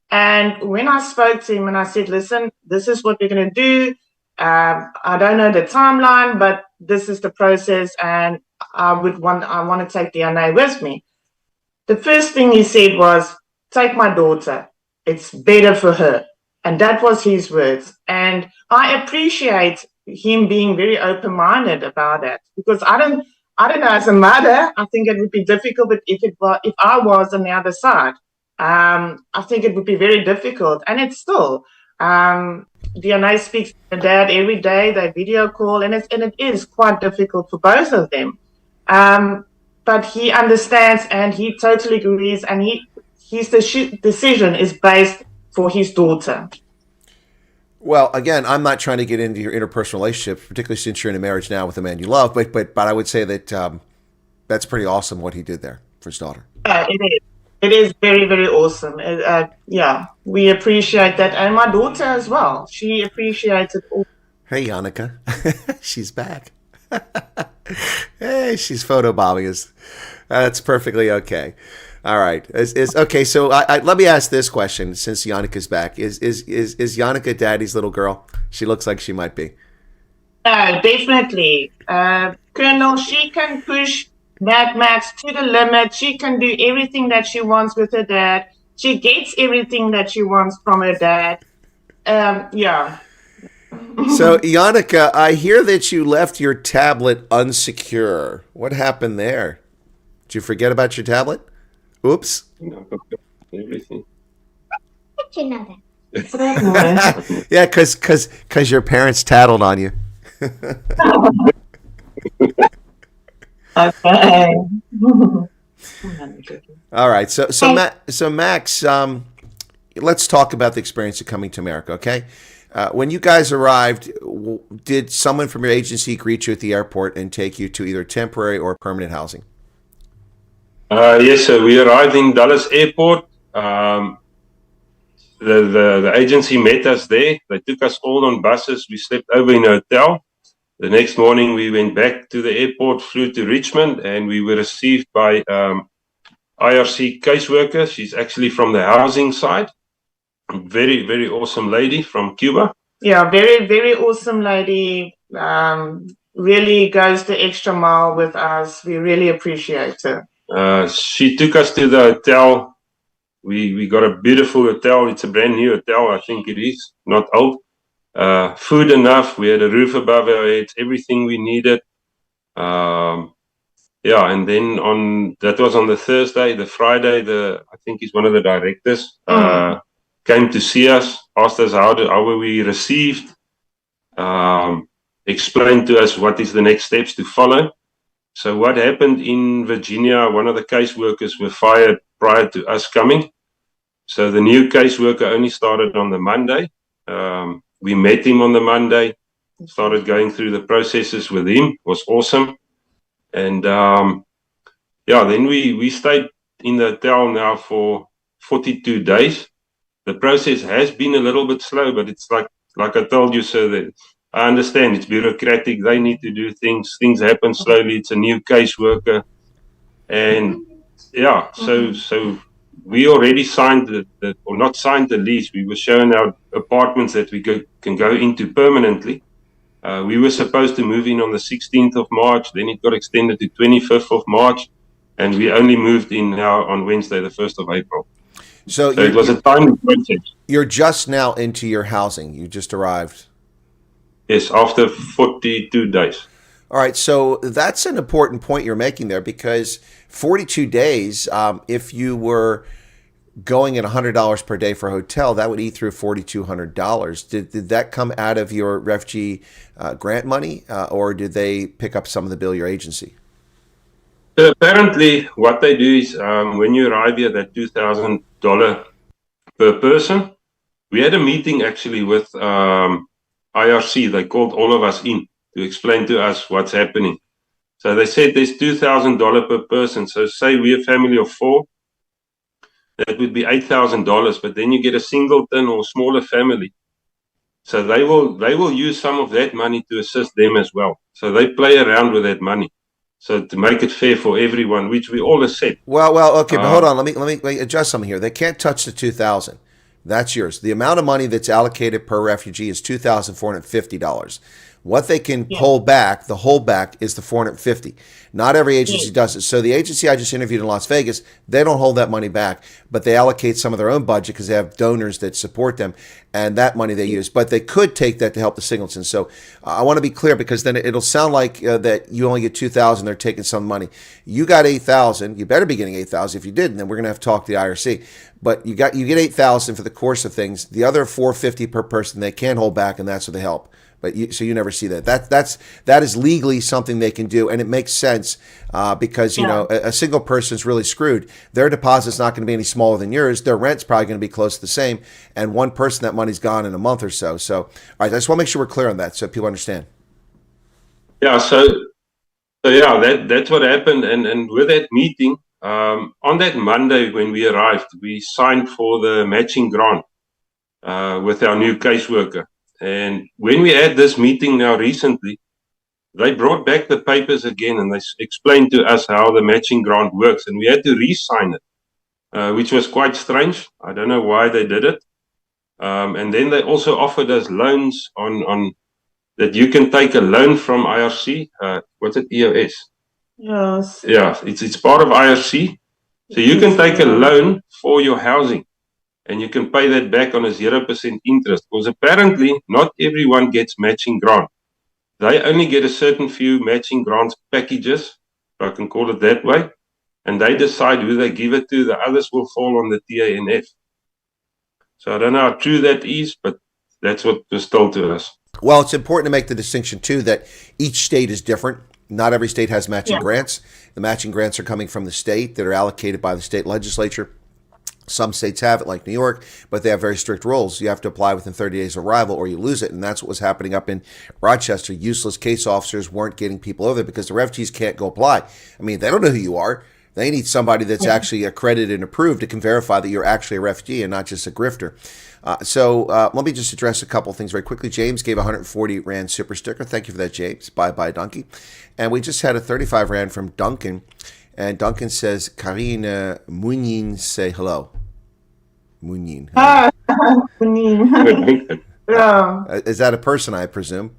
And when I spoke to him and I said, listen, this is what we're going to do. I don't know the timeline, but this is the process. And I want to take DNA with me. The first thing he said was, take my daughter. It's better for her. And that was his words. And I appreciate him being very open-minded about that because I don't know, as a mother, I think it would be difficult, but if I was on the other side, I think it would be very difficult. And it's still, DNA speaks to the dad every day, they video call, and it is quite difficult for both of them. But he understands and he totally agrees, and his decision is based for his daughter. Well, again, I'm not trying to get into your interpersonal relationships, particularly since you're in a marriage now with a man you love, but I would say that that's pretty awesome what he did there for his daughter. It is very, very awesome. We appreciate that. And my daughter as well. She appreciates it all. Hey, Yannicka. She's back. Hey, she's photobombing us. That's perfectly okay. All right. Okay, so let me ask this question since Yannicka's back. Is Yannicka Daddy's little girl? She looks like she might be. Definitely. Colonel, she can push Mad Max to the limit. She can do everything that she wants with her dad. She gets everything that she wants from her dad. So, Yannicka, I hear that you left your tablet unsecure. What happened there? Did you forget about your tablet? Oops. Everything. How'd you know that? Yeah, because your parents tattled on you. Okay. All right. So Max, let's talk about the experience of coming to America, okay? When you guys arrived, did someone from your agency greet you at the airport and take you to either temporary or permanent housing? Yes, sir. We arrived in Dallas Airport. The agency met us there. They took us all on buses. We slept over in a hotel. The next morning, we went back to the airport, flew to Richmond, and we were received by IRC caseworker. She's actually from the housing side. Very, very awesome lady from Cuba. Yeah, very, very awesome lady. Really goes the extra mile with us. We really appreciate her. She took us to the hotel. We got a beautiful hotel. It's a brand new hotel, I think it is, not old. Food enough. We had a roof above our heads, everything we needed. And then that was on the Thursday. The Friday, I think he's one of the directors, came to see us, asked us how were we received, explained to us what is the next steps to follow. So what happened in Virginia, one of the caseworkers were fired prior to us coming. So the new caseworker only started on the Monday. We met him on the Monday, started going through the processes with him. It was awesome. And then we stayed in the hotel now for 42 days. The process has been a little bit slow, but it's like I told you, so that I understand it's bureaucratic. They need to do things. Things happen slowly. It's a new caseworker. And yeah, so we already signed or not signed the lease. We were shown our apartments that we can go into permanently. We were supposed to move in on the 16th of March. Then it got extended to 25th of March. And we only moved in now on Wednesday, the 1st of April. So it was a timely process. You're just now into your housing. You just arrived. Yes, after 42 days. All right, so that's an important point you're making there, because 42 days, if you were going at $100 per day for a hotel, that would eat through $4,200. Did that come out of your refugee grant money, or did they pick up some of the bill, your agency? So apparently, what they do is when you arrive here, that $2,000 per person. We had a meeting actually with IRC. They called all of us in to explain to us what's happening. So they said there's $2,000 per person. So say we're a family of 4, that would be $8,000. But then you get a singleton or smaller family. So they will use some of that money to assist them as well. So they play around with that money. So to make it fair for everyone, which we all accept. Well, okay, but hold on. Let me adjust something here. They can't touch the $2,000. That's yours. The amount of money that's allocated per refugee is $2,450. What they can pull back, the holdback, is the $450. Not every agency does it. So the agency I just interviewed in Las Vegas, they don't hold that money back, but they allocate some of their own budget because they have donors that support them, and that money they use. But they could take that to help the singletons. So I want to be clear, because then it'll sound like that you only get $2,000, they're taking some money. You got $8,000. You better be getting $8,000. If you didn't, then we're going to have to talk to the IRC. But you get $8,000 for the course of things. The other $450 per person they can hold back, and that's where they help. But so you never see that. That is legally something they can do, and it makes sense because you know a single person's really screwed. Their deposit's not going to be any smaller than yours. Their rent's probably going to be close to the same, and one person, that money's gone in a month or so. So, all right, I just want to make sure we're clear on that so people understand. Yeah. So yeah, that's what happened, and with that meeting on that Monday when we arrived, we signed for the matching grant with our new caseworker. And when we had this meeting now recently, they brought back the papers again and they explained to us how the matching grant works. And we had to re-sign it, which was quite strange. I don't know why they did it. And then they also offered us loans on that you can take a loan from IRC. What's it, EOS? Yes. Yeah, it's part of IRC. So you can take a loan for your housing. And you can pay that back on a 0% interest, because apparently not everyone gets matching grant. They only get a certain few matching grants packages, if I can call it that way, and they decide who they give it to. The others will fall on the TANF. So I don't know how true that is, but that's what was told to us. Well, it's important to make the distinction, too, that each state is different. Not every state has matching grants. The matching grants are coming from the state that are allocated by the state legislature. Some states have it, like New York, but they have very strict rules. You have to apply within 30 days of arrival or you lose it. And that's what was happening up in Rochester. Useless case officers weren't getting people over there because the refugees can't go apply. I mean, they don't know who you are. They need somebody that's actually accredited and approved that can verify that you're actually a refugee and not just a grifter. So let me just address a couple of things very quickly. James gave 140 Rand super sticker. Thank you for that, James. Bye-bye, Donkey. And we just had a 35 Rand from Duncan. And Duncan says, Karine Munin, say hello. Munin. Munin. Yeah. Is that a person, I presume?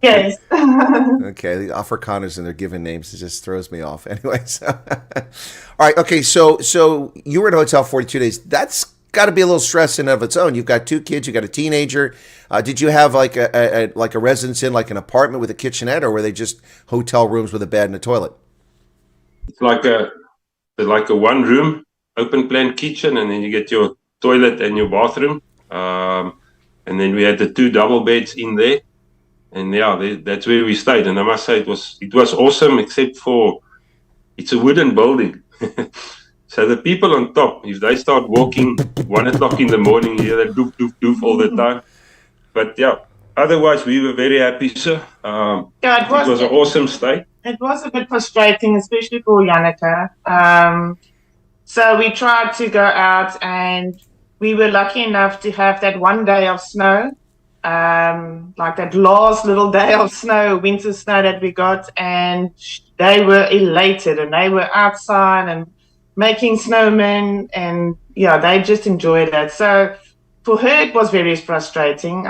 Yes. Okay, the Afrikaners and their given names, it just throws me off. Anyway, so all right, okay, so you were in a hotel 42 days. That's got to be a little stress in and of its own. You've got 2 kids, you got a teenager. Did you have like a residence in like an apartment with a kitchenette, or were they just hotel rooms with a bed and a toilet? It's like a one room open plan kitchen, and then you get your toilet and your bathroom. And then we had the 2 double beds in there. And yeah, that's where we stayed. And I must say it was awesome, except for it's a wooden building. So the people on top, if they start walking 1 o'clock in the morning, you hear that doof, doof, doof all the time. But yeah, otherwise we were very happy, sir. It was an awesome stay. It was a bit frustrating, especially for Janneke. So we tried to go out, and we were lucky enough to have that one day of snow. like that last little day of snow, winter snow that we got, and they were elated and they were outside and making snowmen, and yeah, they just enjoyed that. So for her, it was very frustrating.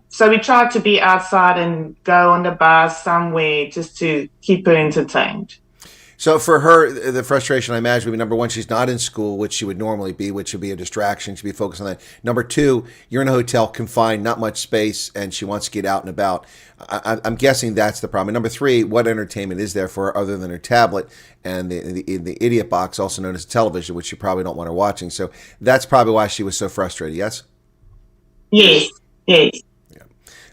So we tried to be outside and go on the bus somewhere just to keep her entertained. So for her, the frustration, I imagine, would be number one, she's not in school, which she would normally be, which would be a distraction. She'd be focused on that. Number two, you're in a hotel, confined, not much space, and she wants to get out and about. I'm guessing that's the problem. And number three, what entertainment is there for her other than her tablet and the idiot box, also known as television, which you probably don't want her watching. So that's probably why she was so frustrated, yes? Yes, yes.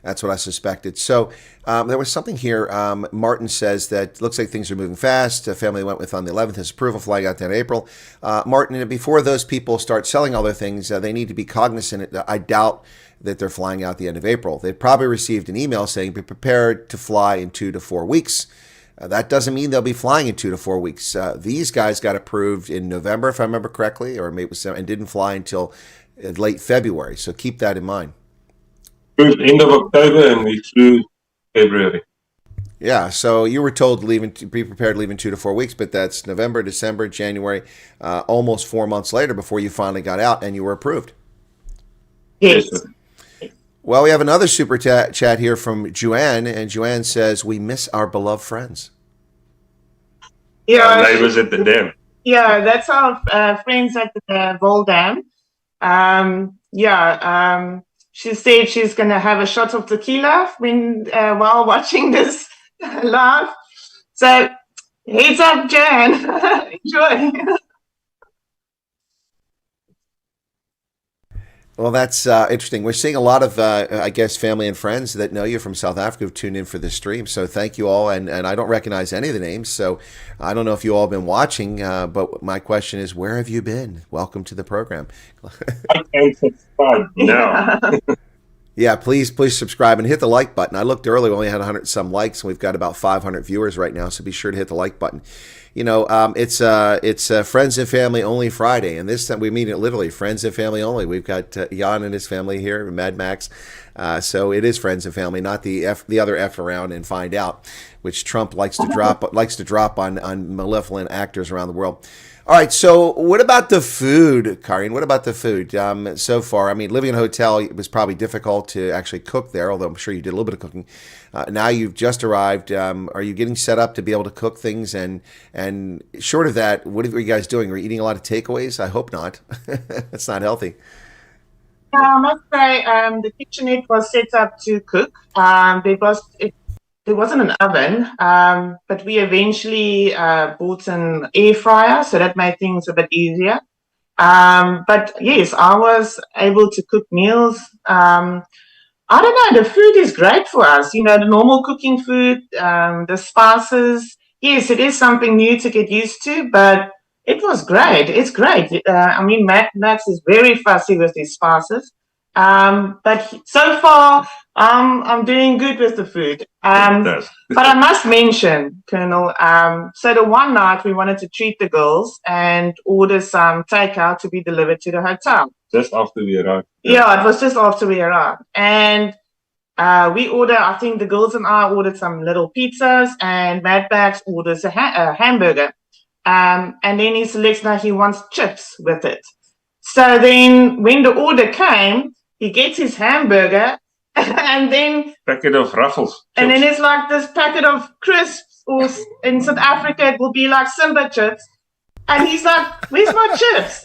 That's what I suspected. So there was something here. Martin says that looks like things are moving fast. The family went with on the 11th. His approval flag out there in April. Martin, before those people start selling all their things, they need to be cognizant. I doubt that they're flying out the end of April. They probably received an email saying, be prepared to fly in 2 to 4 weeks. That doesn't mean they'll be flying in 2 to 4 weeks. These guys got approved in November, if I remember correctly, or maybe it was, and didn't fly until late February. So keep that in mind. End of October, and we flew February. Yeah, so you were told to be prepared to leave in 2 to 4 weeks, but that's November, December, January, almost 4 months later before you finally got out and you were approved. Yes. Well, we have another super chat here from Joanne, and Joanne says, we miss our beloved friends. Yeah, Our neighbors at the dam. Yeah, that's our friends at the Vol Dam. She said she's going to have a shot of tequila while watching this live. So, heads up, Jan. Enjoy. Well, that's interesting. We're seeing a lot of, I guess, family and friends that know you from South Africa who've tuned in for this stream. So thank you all. And I don't recognize any of the names, so I don't know if you all have been watching. But my question is, where have you been? Welcome to the program. I can subscribe now. Yeah, please subscribe and hit the like button. I looked earlier, we only had 100 some likes, and we've got about 500 viewers right now. So be sure to hit the like button. You know, it's Friends and Family Only Friday, and this time we mean it literally, Friends and Family Only. We've got Jan and his family here, Mad Max. So it is Friends and Family, not the other F around and find out, which Trump likes to drop on malevolent actors around the world. All right, so what about the food, Karin? What about the food so far? I mean, living in a hotel, it was probably difficult to actually cook there, although I'm sure you did a little bit of cooking. Now you've just arrived. Are you getting set up to be able to cook things? And short of that, what are you guys doing? Are you eating a lot of takeaways? I hope not. That's not healthy. Yeah, I must say the kitchenette was set up to cook because there wasn't an oven, but we eventually bought an air fryer, so that made things a bit easier. But yes, I was able to cook meals. I don't know, the food is great for us. You know, the normal cooking food, the spices. Yes, it is something new to get used to, but it was great. It's great. I mean, Max is very fussy with his spices. But so far, I'm doing good with the food. But I must mention, Colonel, so the one night we wanted to treat the girls and order some takeout to be delivered to the hotel. Just after we arrived. Yeah, it was just after we arrived. And I think the girls and I ordered some little pizzas, and Mad Max orders a hamburger. And then he selects that he wants chips with it. So then when the order came, he gets his hamburger and then packet of Ruffles. Chips. And then it's like this packet of crisps, or in South Africa it will be like Simba chips. And he's like, "Where's my chips?"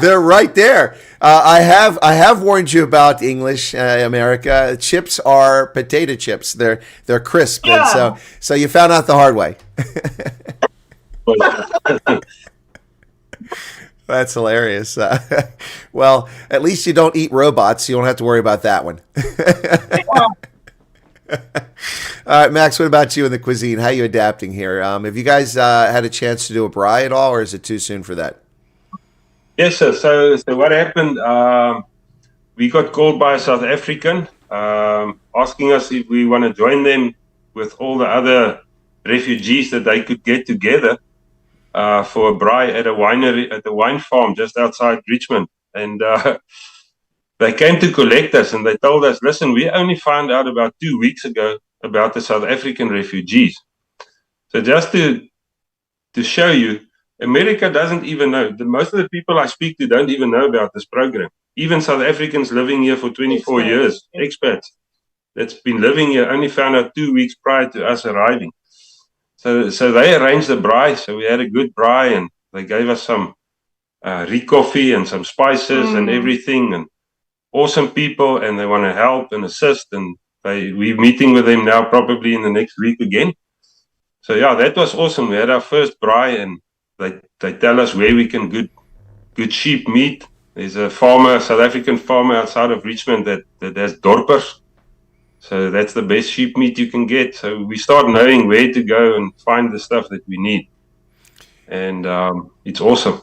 They're right there. I have warned you about English America. Chips are potato chips. They're crisp. Yeah. And so you found out the hard way. That's hilarious. Well, at least you don't eat robots. So you don't have to worry about that one. All right, Max, what about you in the cuisine? How are you adapting here? Have you guys had a chance to do a braai at all, or is it too soon for that? Yes, sir. So what happened, we got called by a South African asking us if we want to join them with all the other refugees that they could get together for a braai at a winery, at the wine farm just outside Richmond. And they came to collect us and they told us, listen, we only found out about 2 weeks ago about the South African refugees. So just to show you, America doesn't even know. Most of the people I speak to don't even know about this program. Even South Africans living here for 24 years, expats that's been living here, only found out 2 weeks prior to us arriving. So they arranged the braai. So we had a good braai, and they gave us some coffee and some spices and everything, and awesome people, and they want to help and assist, and we're meeting with them now probably in the next week again. So yeah, that was awesome. We had our first braai, and they tell us where we can good sheep meat. There's a farmer, South African farmer outside of Richmond that has dorpers. So that's the best sheep meat you can get. So we start knowing where to go and find the stuff that we need. And it's awesome.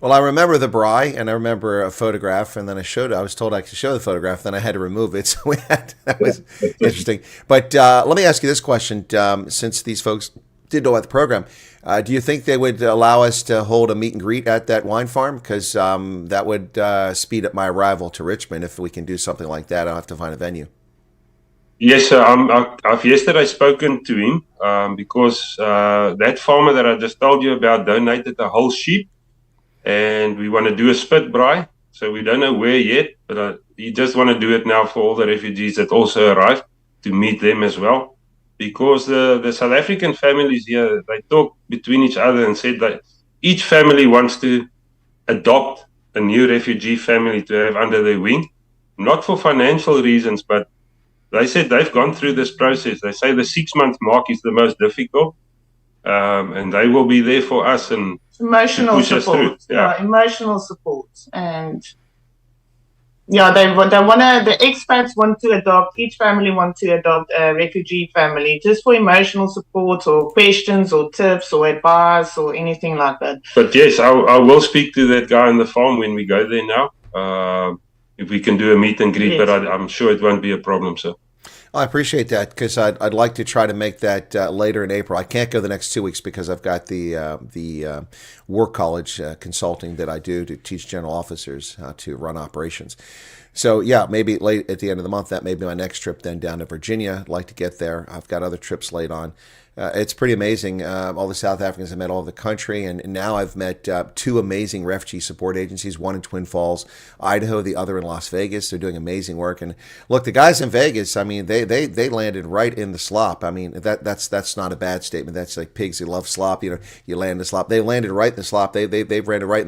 Well, I remember the braai, and I remember a photograph, and then I was told I could show the photograph, then I had to remove it. So that was interesting. But let me ask you this question. Since these folks did know about the program, do you think they would allow us to hold a meet and greet at that wine farm? Because that would speed up my arrival to Richmond if we can do something like that. I'll have to find a venue. Yes, sir. I've yesterday spoken to him because that farmer that I just told you about donated a whole sheep, and we want to do a spit braai. So we don't know where yet, but he just want to do it now for all the refugees that also arrived, to meet them as well. Because the South African families here, they talk between each other and said that each family wants to adopt a new refugee family to have under their wing, not for financial reasons, but they said they've gone through this process. They say the 6-month mark is the most difficult, and they will be there for us and emotional push us through. support. Yeah, emotional support. And yeah, the expats want to adopt, each family wants to adopt a refugee family just for emotional support or questions or tips or advice or anything like that. But yes, I will speak to that guy on the farm when we go there now. If we can do a meet and greet, yes. But I'm sure it won't be a problem, sir. I appreciate that, because I'd like to try to make that later in April. I can't go the next 2 weeks because I've got the work college consulting that I do to teach general officers how to run operations. So yeah, maybe late at the end of the month, that may be my next trip then down to Virginia. I'd like to get there. I've got other trips laid on. It's pretty amazing. All the South Africans I've met all over the country, and now I've met 2 amazing refugee support agencies, one in Twin Falls, Idaho, the other in Las Vegas. They're doing amazing work. And look, the guys in Vegas, I mean, they landed right in the slop. I mean, that's not a bad statement. That's like pigs who love slop. You know, you land in the slop. They landed right in the slop. They've landed right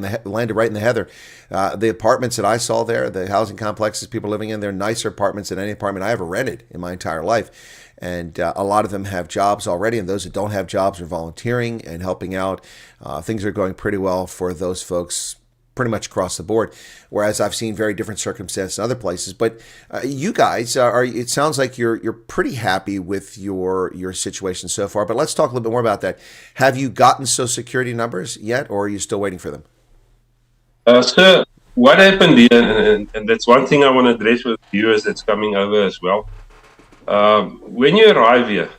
in the heather. The apartments that I saw there, the housing complexes people living in, they're nicer apartments than any apartment I ever rented in my entire life. And a lot of them have jobs already, and those that don't have jobs are volunteering and helping out. Things are going pretty well for those folks pretty much across the board, whereas I've seen very different circumstances in other places. But you guys, it sounds like you're pretty happy with your situation so far. But let's talk a little bit more about that. Have you gotten Social Security numbers yet, or are you still waiting for them? Sir, what happened here, and that's one thing I want to address with viewers that's coming over as well. When you arrive here,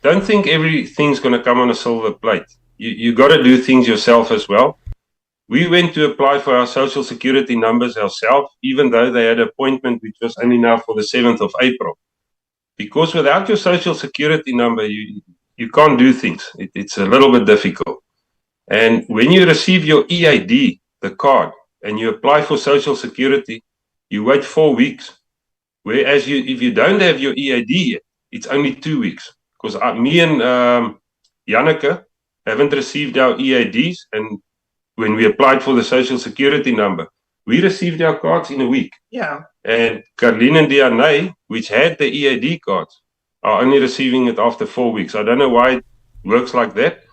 don't think everything's going to come on a silver plate. You got to do things yourself as well. We went to apply for our Social Security numbers ourselves, even though they had an appointment which was only now for the 7th of April. Because without your Social Security number, you can't do things. It's a little bit difficult. And when you receive your EID, the card, and you apply for Social Security, you wait 4 weeks. Whereas if you don't have your EID yet, it's only 2 weeks. Because me and Janneke haven't received our EIDs, and when we applied for the Social Security number, we received our cards in a week. Yeah. And Carlene and Diane, which had the EID cards, are only receiving it after 4 weeks. I don't know why it works like that.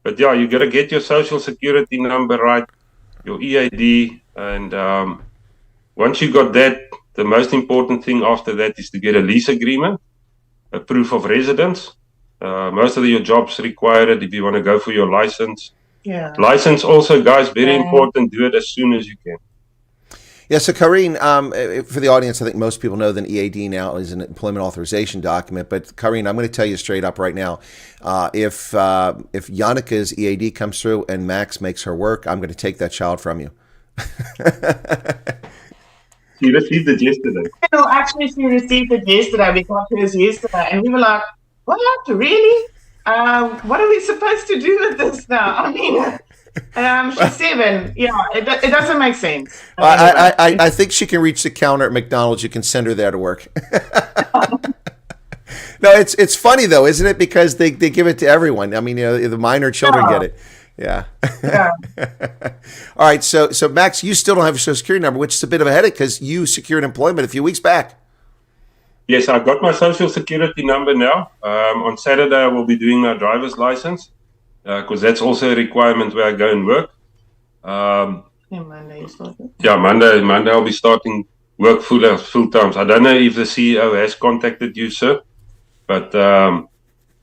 But yeah, you got to get your Social Security number right, your EID, and once you got that, the most important thing after that is to get a lease agreement, a proof of residence. Most of your jobs require it if you want to go for your license. Yeah. License also, guys, very important. Do it as soon as you can. Yeah, so Karine, for the audience, I think most people know that EAD now is an employment authorization document. But Karine, I'm going to tell you straight up right now, if Janneke's EAD comes through and Max makes her work, I'm going to take that child from you. She received it yesterday. No, actually, she received it yesterday. We got hers yesterday, and we were like, "What? Really? What are we supposed to do with this now?" I mean, she's 7. Yeah, it doesn't make sense. I think she can reach the counter at McDonald's. You can send her there to work. No, it's funny though, isn't it? Because they give it to everyone. I mean, the minor children get it. Yeah. All right. So Max, you still don't have your Social Security number, which is a bit of a headache because you secured employment a few weeks back. Yes, I got my Social Security number now. On Saturday, I will be doing my driver's license because that's also a requirement where I go and work. Monday, Monday I'll be starting work full time. I don't know if the CEO has contacted you, sir, but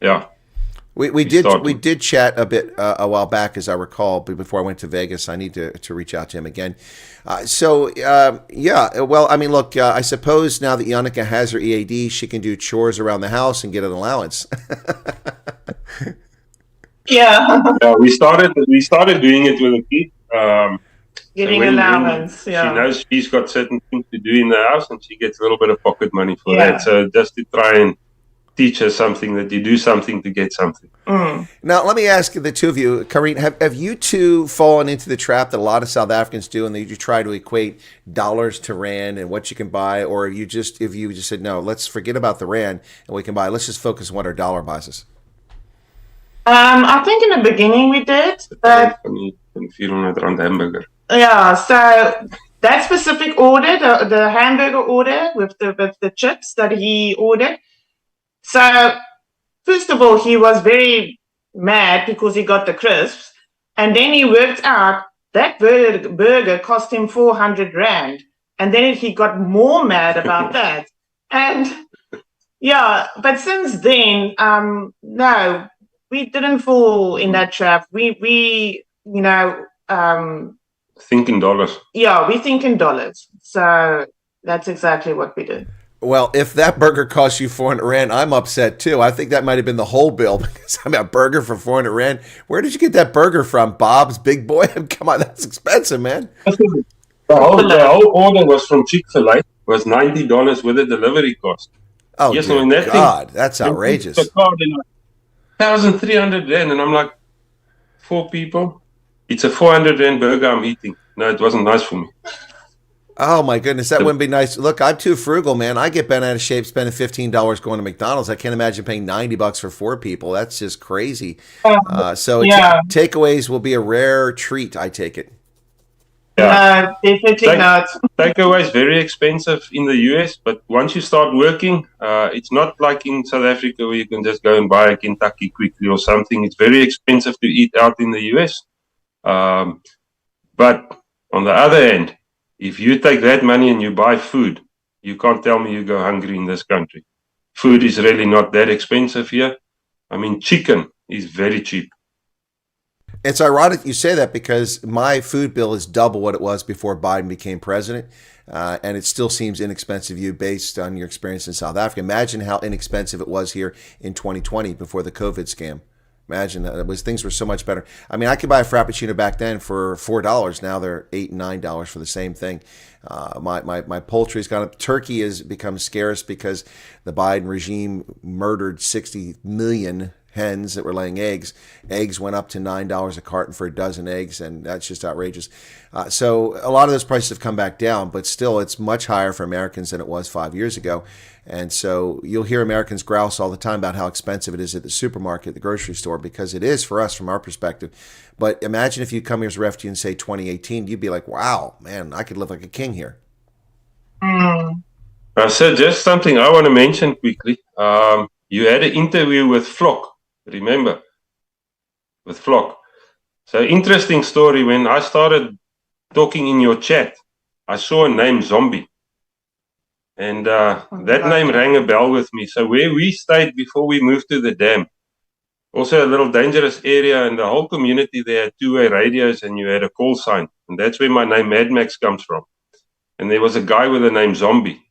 yeah. We did chat a bit a while back, as I recall, but before I went to Vegas. I need to reach out to him again. Yeah. Well, I mean, look, I suppose now that Yannicka has her EAD, she can do chores around the house and get an allowance. Yeah. We started doing it with a kid. Getting allowance. Yeah. She knows she's got certain things to do in the house, and she gets a little bit of pocket money for that. So just to try and teach her something, that you do something to get something. Now, let me ask the two of you, Karine, have you two fallen into the trap that a lot of South Africans do, and that you try to equate dollars to rand and what you can buy, or if you just said, no, let's forget about the rand and we can buy, let's just focus on what our dollar buys us? I think in the beginning we did, but hamburger. Yeah, so that specific order, the hamburger order with the chips that he ordered. So first of all, he was very mad because he got the crisps, and then he worked out that burger cost him 400 rand, and then he got more mad about that. And yeah, but since then, no, we didn't fall in that trap. We think in dollars. Yeah, we think in dollars. So that's exactly what we did. Well, if that burger costs you 400 rand, I'm upset too. I think that might have been the whole bill, because I mean, a burger for 400 rand. Where did you get that burger from? Bob's Big Boy? Come on, that's expensive, man. The whole order was from Chick-fil-A. Was $90 with a delivery cost. Oh, yes, God, that's outrageous. 1,300 rand, and I'm like, 4 people. It's a 400 rand burger I'm eating. No, it wasn't nice for me. Oh my goodness, that wouldn't be nice. Look, I'm too frugal, man. I get bent out of shape spending $15 going to McDonald's. I can't imagine paying $90 for 4 people. That's just crazy. Takeaways will be a rare treat, I take it. Yeah, definitely not. Takeaway is very expensive in the US, but once you start working, it's not like in South Africa where you can just go and buy a Kentucky quickly or something. It's very expensive to eat out in the US. But on the other hand, if you take that money and you buy food, you can't tell me you go hungry in this country. Food is really not that expensive here. I mean, chicken is very cheap. It's ironic you say that, because my food bill is double what it was before Biden became president, and it still seems inexpensive to you based on your experience in South Africa. Imagine how inexpensive it was here in 2020 before the COVID scam. Imagine that things were so much better. I mean, I could buy a Frappuccino back then for $4. Now they're $8 and $9 for the same thing. My poultry's gone up. Turkey has become scarce because the Biden regime murdered 60 million hens that were laying eggs. Eggs went up to $9 a carton for a dozen eggs, and that's just outrageous. So a lot of those prices have come back down, but still it's much higher for Americans than it was 5 years ago. And so you'll hear Americans grouse all the time about how expensive it is at the supermarket, the grocery store, because it is for us from our perspective. But imagine if you come here as a refugee in, say, 2018, you'd be like, wow, man, I could live like a king here. So just something I want to mention quickly. You had an interview with Flock, remember? With Flock. So interesting story. When I started talking in your chat, I saw a name, Zombie. And that name rang a bell with me. So where we stayed before we moved to the dam, also a little dangerous area, and the whole community there had 2-way radios, and you had a call sign. And that's where my name Mad Max comes from. And there was a guy with the name Zombie.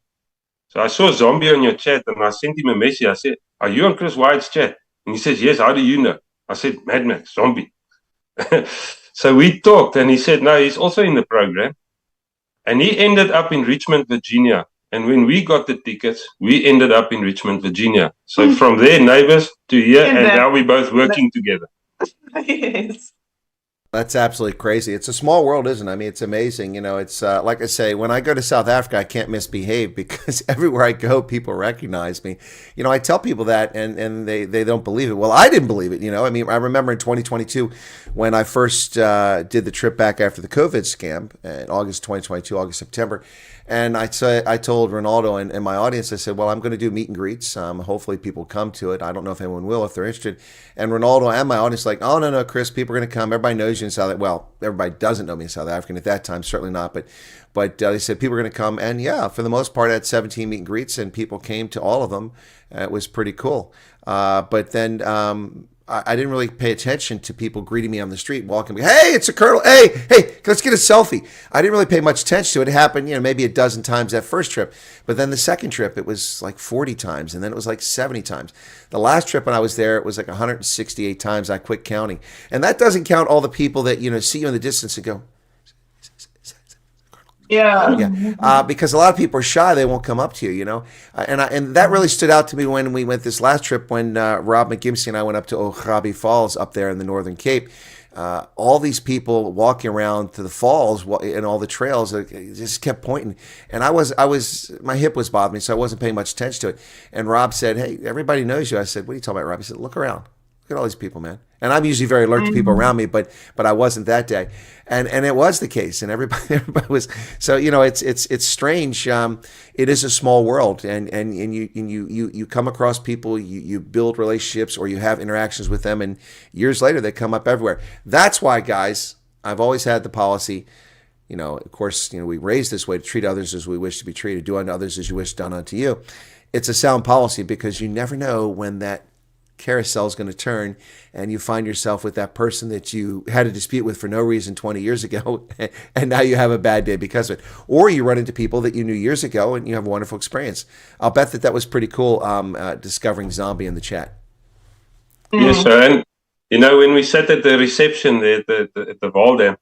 So I saw Zombie on your chat, and I sent him a message. I said, are you on Chris Wyatt's chat? And he says, yes, how do you know? I said, Mad Max, Zombie. So we talked, and he said, no, he's also in the program. And he ended up in Richmond, Virginia. And when we got the tickets, we ended up in Richmond, Virginia. So from there, neighbors to here, and now we're both working together. Yes. That's absolutely crazy. It's a small world, isn't it? I mean, it's amazing. You know, it's like I say, when I go to South Africa, I can't misbehave because everywhere I go, people recognize me. You know, I tell people that and they don't believe it. Well, I didn't believe it. You know, I mean, I remember in 2022 when I first did the trip back after the COVID scam in August 2022, August, September. And I told Ronaldo and my audience, I said, well, I'm going to do meet and greets. Hopefully people come to it. I don't know if anyone will, if they're interested. And Ronaldo and my audience like, oh, no, Chris, people are going to come. Everybody knows you in South Africa. Well, everybody doesn't know me in South African at that time, certainly not. But they said people are going to come. And yeah, for the most part, I had 17 meet and greets and people came to all of them. It was pretty cool. But then I didn't really pay attention to people greeting me on the street, walking me, hey, it's a colonel. Hey, let's get a selfie. I didn't really pay much attention to it. It happened, you know, maybe a dozen times that first trip. But then the second trip, it was like 40 times. And then it was like 70 times. The last trip when I was there, it was like 168 times. I quit counting. And that doesn't count all the people that, you know, see you in the distance and go, Yeah. because a lot of people are shy; they won't come up to you, you know. And that really stood out to me when we went this last trip when Rob McGimsey and I went up to Ogabi Falls up there in the Northern Cape. All these people walking around to the falls and all the trails just kept pointing, and I was my hip was bothering me, so I wasn't paying much attention to it. And Rob said, "Hey, everybody knows you." I said, "What are you talking about, Rob?" He said, "Look around. Look at all these people, man." And I'm usually very alert to people around me, but I wasn't that day, and it was the case, and everybody was. So you know, it's strange. It is a small world, and you come across people, you build relationships, or you have interactions with them, and years later they come up everywhere. That's why, guys, I've always had the policy. You know, of course, you know, we raised this way to treat others as we wish to be treated, do unto others as you wish done unto you. It's a sound policy because you never know when that carousel is going to turn and you find yourself with that person that you had a dispute with for no reason 20 years ago and now you have a bad day because of it, or you run into people that you knew years ago and you have a wonderful experience. I'll bet that was pretty cool, discovering Zombie in the chat. Yes, sir. And you know, when we sat at the reception there at the Valdam,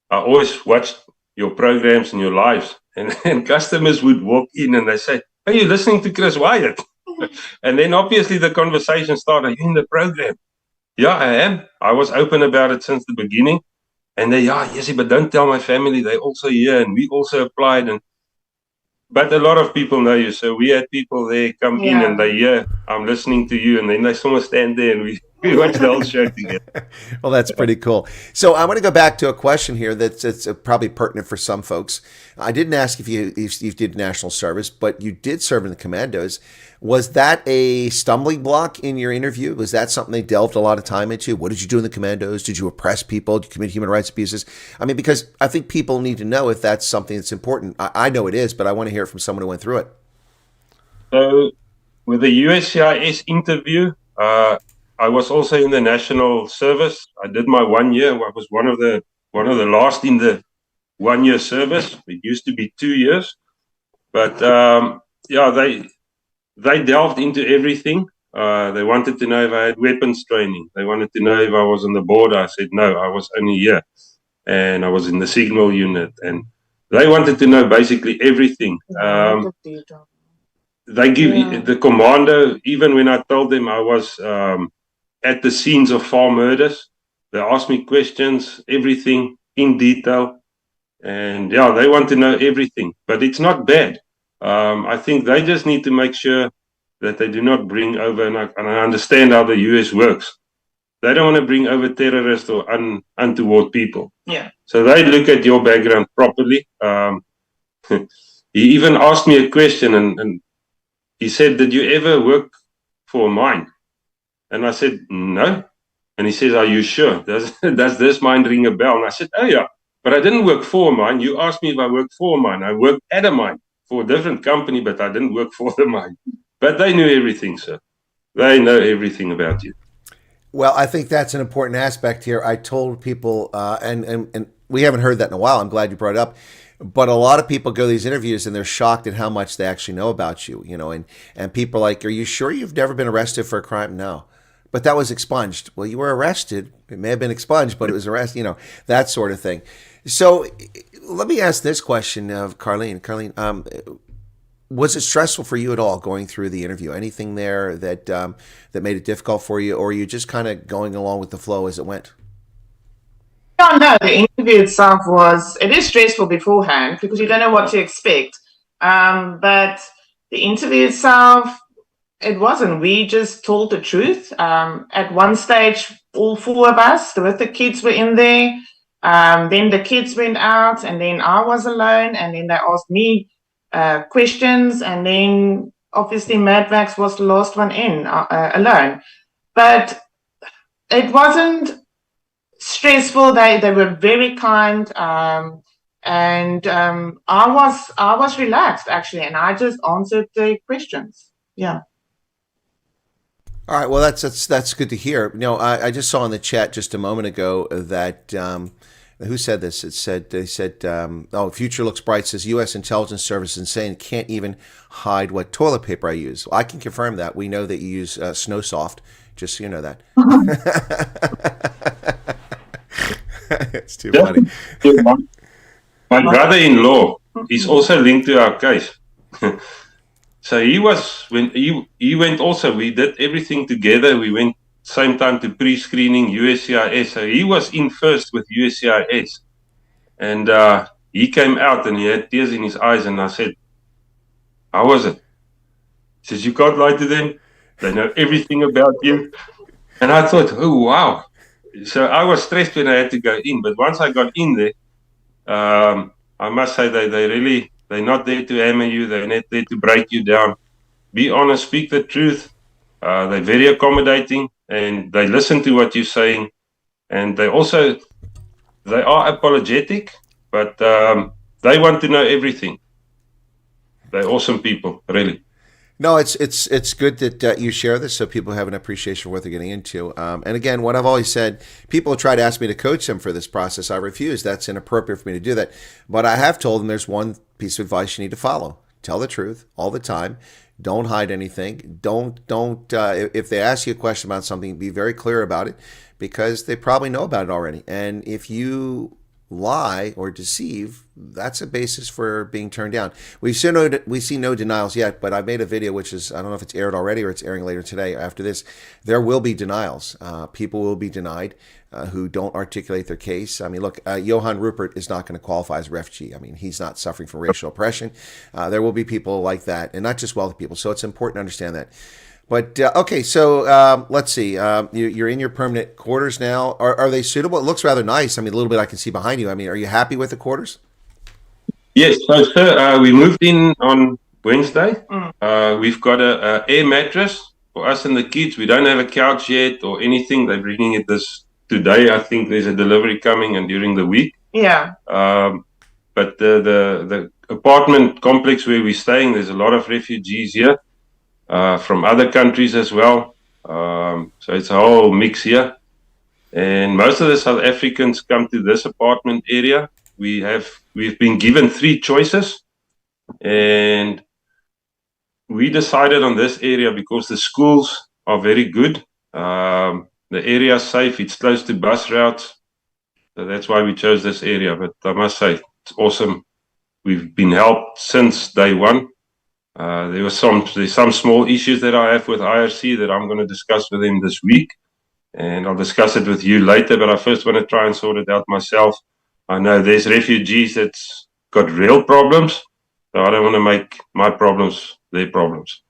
I always watched your programs and your lives, and customers would walk in and they say, "Are you listening to Chris Wyatt?" And then obviously the conversation started. In the program. Yeah, I am. I was open about it since the beginning. And they, yes, but don't tell my family. They also here, and we also applied. But a lot of people know you. So we had people there come in and they hear, I'm listening to you. And then they saw us stand there and we watched the whole show together. Well, that's pretty cool. So I want to go back to a question here that's probably pertinent for some folks. I didn't ask if you did national service, but you did serve in the commandos. Was that a stumbling block in your interview? Was that something they delved a lot of time into? What did you do in the commandos? Did you oppress people? Did you commit human rights abuses? I mean, because I think people need to know if that's something that's important. I know it is, but I want to hear it from someone who went through it. So with the USCIS interview, I was also in the national service. I did my 1 year. I was one of the last in the 1 year service. It used to be 2 years, but they delved into everything. They wanted to know if I had weapons training. They wanted to know if I was on the border. I said no, I was only here, and I was in the signal unit. And they wanted to know basically everything. They give the commando, even when I told them I was at the scenes of farm murders, they asked me questions, everything in detail. And they want to know everything, but it's not bad. I think they just need to make sure that they do not bring over, and I understand how the US works. They don't want to bring over terrorists or untoward people. Yeah. So they look at your background properly. He even asked me a question, and he said, "Did you ever work for a mine?" And I said, "No." And he says, "Are you sure? Does this mine ring a bell?" And I said, "Oh yeah, but I didn't work for a mine. You asked me if I worked for a mine. I worked at a mine for a different company, but I didn't work for the mine." But they knew everything, sir. They know everything about you. Well, I think that's an important aspect here. I told people, and we haven't heard that in a while. I'm glad you brought it up. But a lot of people go to these interviews and they're shocked at how much they actually know about you, you know, and people are like, "Are you sure you've never been arrested for a crime?" No. But that was expunged. Well, you were arrested. It may have been expunged, but it was arrested, that sort of thing. So let me ask this question of Carlene. Carlene, was it stressful for you at all going through the interview? Anything there that that made it difficult for you, or are you just kind of going along with the flow as it went? No, the interview itself it is stressful beforehand because you don't know what to expect. But the interview itself, it wasn't. We just told the truth. At one stage, all four of us, with the kids, were in there. Then the kids went out, and then I was alone, and then they asked me questions, and then obviously Mad Max was the last one in, alone. But it wasn't stressful. They were very kind, and I was relaxed actually, and I just answered the questions. Yeah. All right. Well, that's good to hear. I just saw in the chat just a moment ago that who said this? They said, Future Looks Bright says U.S. intelligence service is insane. Can't even hide what toilet paper I use. Well, I can confirm that. We know that you use Snowsoft. Just so you know that. It's too funny. My brother-in-law is also linked to our case. So he was, when he went also, we did everything together. We went same time to pre-screening USCIS. So he was in first with USCIS. And he came out and he had tears in his eyes. And I said, how was it? He says, you can't lie to them. They know everything about you. And I thought, oh, wow. So I was stressed when I had to go in. But once I got in there, I must say they're not there to hammer you. They're not there to break you down. Be honest, speak the truth. They're very accommodating and they listen to what you're saying. And they are apologetic, but they want to know everything. They're awesome people, really. No, it's good that you share this so people have an appreciation for what they're getting into. And again, what I've always said, people try to ask me to coach them for this process. I refuse. That's inappropriate for me to do that. But I have told them there's one piece of advice you need to follow. Tell the truth all the time. Don't hide anything. Don't. If they ask you a question about something, be very clear about it because they probably know about it already. And if you lie or deceive, that's a basis for being turned down. We see no denials yet, but I made a video which is, I don't know if it's aired already or it's airing later today. After this, there will be denials. People will be denied who don't articulate their case. I mean, look, Johann Rupert is not going to qualify as a refugee. I mean, he's not suffering from racial oppression. There will be people like that, and not just wealthy people. So it's important to understand that. But okay, so let's see. You're in your permanent quarters now. Are they suitable? It looks rather nice. I mean, a little bit I can see behind you. I mean, are you happy with the quarters? Yes, so sir, we moved in on Wednesday. We've got a air mattress for us and the kids. We don't have a couch yet or anything. They're bringing it this today. I think there's a delivery coming and during the week. Yeah. But the apartment complex where we're staying, there's a lot of refugees here. From other countries as well. So it's a whole mix here. And most of the South Africans come to this apartment area. We've been given 3 choices. And we decided on this area because the schools are very good. The area is safe. It's close to bus routes. So that's why we chose this area. But I must say, it's awesome. We've been helped since day one. There's some small issues that I have with IRC that I'm going to discuss with them this week, and I'll discuss it with you later. But I first want to try and sort it out myself. I know there's refugees that's got real problems, so I don't want to make my problems their problems.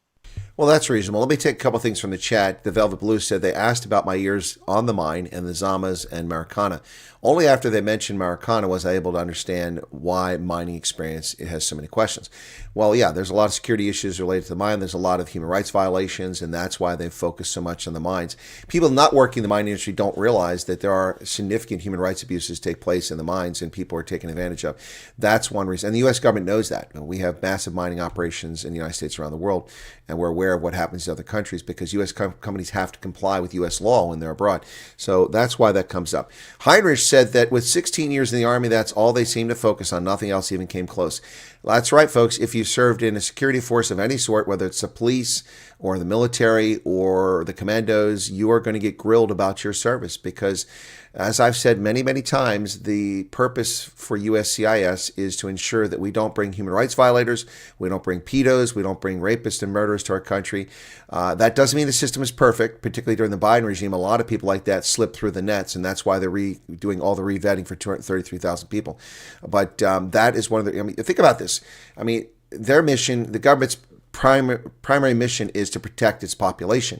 Well, that's reasonable. Let me take a couple things from the chat. The Velvet Blue said they asked about my years on the mine and the Zamas and Marikana. Only after they mentioned Marikana was I able to understand why mining experience it has so many questions. Well, yeah, there's a lot of security issues related to the mine. There's a lot of human rights violations, and that's why they focus so much on the mines. People not working in the mining industry don't realize that there are significant human rights abuses take place in the mines, and people are taken advantage of. That's one reason. And the U.S. government knows that. We have massive mining operations in the United States around the world, and we're aware of what happens in other countries because U.S. companies have to comply with U.S. law when they're abroad. So that's why that comes up. Heinrich said that with 16 years in the Army, that's all they seem to focus on. Nothing else even came close. That's right, folks. If you served in a security force of any sort, whether it's the police or the military or the commandos, you are going to get grilled about your service because, as I've said many, many times, the purpose for USCIS is to ensure that we don't bring human rights violators, we don't bring pedos, we don't bring rapists and murderers to our country. That doesn't mean the system is perfect, particularly during the Biden regime. A lot of people like that slip through the nets, and that's why they're doing all the re-vetting for 233,000 people. But that is one of the, I mean, think about this. I mean, their mission, the government's primary mission is to protect its population.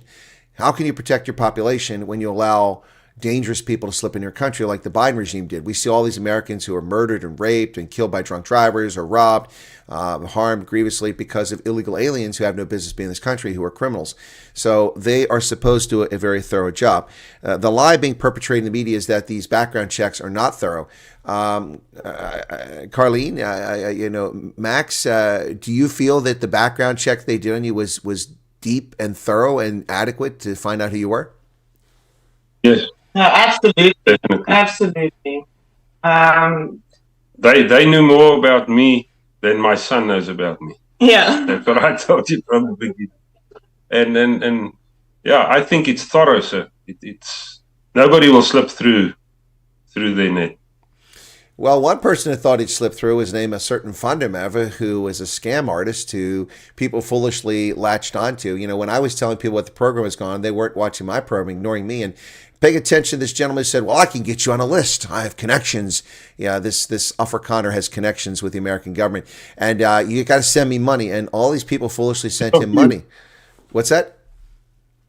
How can you protect your population when you allow dangerous people to slip in your country like the Biden regime did? We see all these Americans who are murdered and raped and killed by drunk drivers or robbed, harmed grievously because of illegal aliens who have no business being in this country, who are criminals. So they are supposed to do a very thorough job. The lie being perpetrated in the media is that these background checks are not thorough. Carlene, Max, do you feel that the background check they did on you was deep and thorough and adequate to find out who you were? Yes. No, absolutely. Definitely. Absolutely. They knew more about me than my son knows about me. Yeah. That's what I told you from the beginning. And yeah, I think it's thorough, sir. It's nobody will slip through their net. Well, one person that thought he'd slip through was named a certain Fundermeva, who was a scam artist who people foolishly latched onto. When I was telling people what the program was going on, they weren't watching my program, ignoring me. And paying attention, this gentleman said, well, I can get you on a list. I have connections. Yeah, this Afrikaner has connections with the American government. And you got to send me money. And all these people foolishly sent him money. What's that?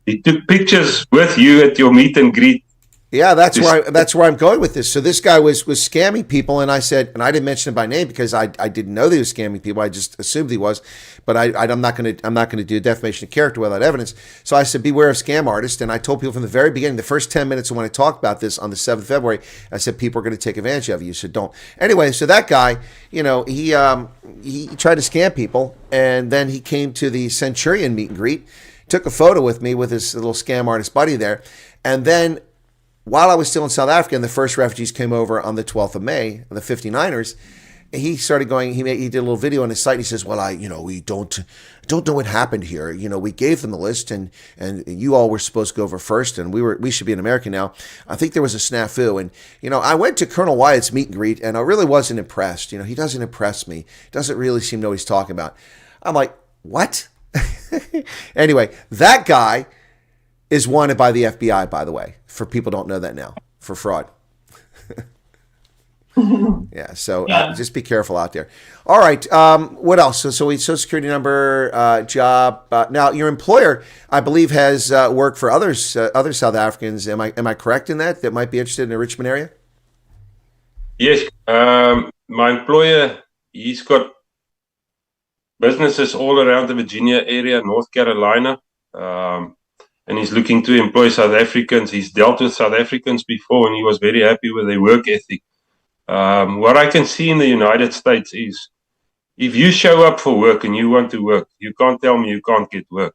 He took pictures with you at your meet and greet. Yeah, that's where I'm going with this. So this guy was scamming people, and I said, and I didn't mention him by name because I didn't know that he was scamming people. I just assumed he was, but I'm not going to do defamation of character without evidence. So I said, beware of scam artists, and I told people from the very beginning, the first 10 minutes when I talked about this on the 7th of February, I said people are going to take advantage of you, so don't. Anyway, so that guy, he tried to scam people, and then he came to the Centurion meet and greet, took a photo with me with his little scam artist buddy there, and then while I was still in South Africa and the first refugees came over on the 12th of May, the 59ers, he started going, he did a little video on his site. And he says, well, we don't know what happened here. We gave them the list and you all were supposed to go over first and we should be in America now. I think there was a snafu. And, I went to Colonel Wyatt's meet and greet and I really wasn't impressed. He doesn't impress me. Doesn't really seem to know what he's talking about. I'm like, what? Anyway, that guy is wanted by the FBI, by the way, for people don't know that now, for fraud. Yeah, so just be careful out there. All right, what else? So Social Security number, job. Now, your employer, I believe, has work for other South Africans. Am I correct in that might be interested in the Richmond area? Yes, my employer, he's got businesses all around the Virginia area, North Carolina. And he's looking to employ South Africans. He's dealt with South Africans before, and he was very happy with their work ethic. What I can see in the United States is if you show up for work and you want to work, you can't tell me you can't get work.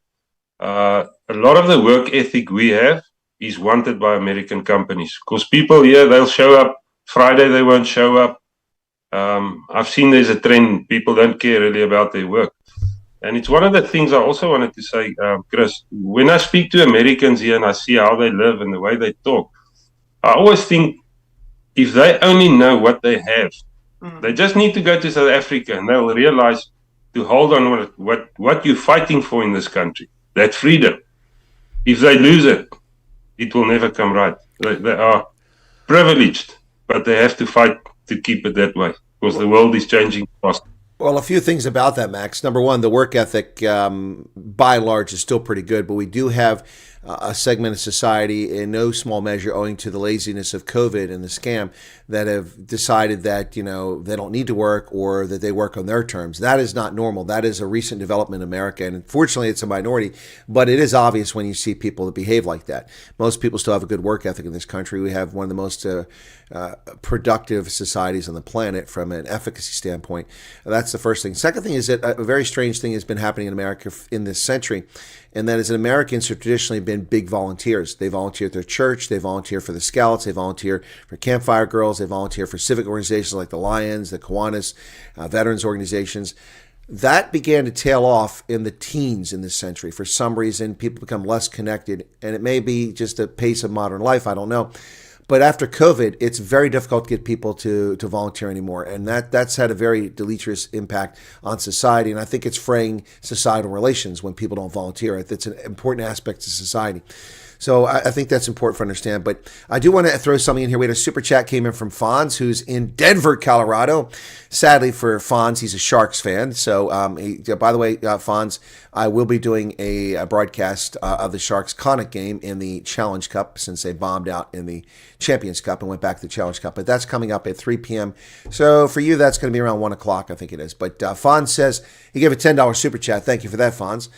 A lot of the work ethic we have is wanted by American companies because people here, they'll show up. Friday, they won't show up. I've seen there's a trend. People don't care really about their work. And it's one of the things I also wanted to say, Chris, when I speak to Americans here and I see how they live and the way they talk, I always think if they only know what they have, they just need to go to South Africa and they'll realize to hold on what you're fighting for in this country, that freedom. If they lose it, it will never come right. They are privileged, but they have to fight to keep it that way because the world is changing fast. Well, a few things about that, Max. Number one, the work ethic, by and large, is still pretty good, but we do have a segment of society, in no small measure owing to the laziness of COVID and the scam, that have decided that, they don't need to work or that they work on their terms. That is not normal. That is a recent development in America, and unfortunately, it's a minority, but it is obvious when you see people that behave like that. Most people still have a good work ethic in this country. We have one of the most productive societies on the planet from an efficacy standpoint. That's the first thing. Second thing is that a very strange thing has been happening in America in this century, and that is that Americans have traditionally been big volunteers. They volunteer at their church, they volunteer for the Scouts, they volunteer for Campfire Girls, they volunteer for civic organizations like the Lions, the Kiwanis, veterans organizations. That began to tail off in the teens in this century. For some reason, people become less connected, and it may be just a pace of modern life. I don't know. But after COVID, it's very difficult to get people to volunteer anymore. And that's had a very deleterious impact on society. And I think it's fraying societal relations when people don't volunteer. It's an important aspect to society. So I think that's important to understand. But I do want to throw something in here. We had a super chat came in from Fonz, who's in Denver, Colorado. Sadly for Fonz, he's a Sharks fan. So by the way, Fonz, I will be doing a broadcast of the Sharks Connacht game in the Challenge Cup, since they bombed out in the Champions Cup and went back to the Challenge Cup. But that's coming up at 3 p.m. So for you, that's going to be around 1 o'clock, I think it is. But Fonz says he gave a $10 super chat. Thank you for that, Fonz.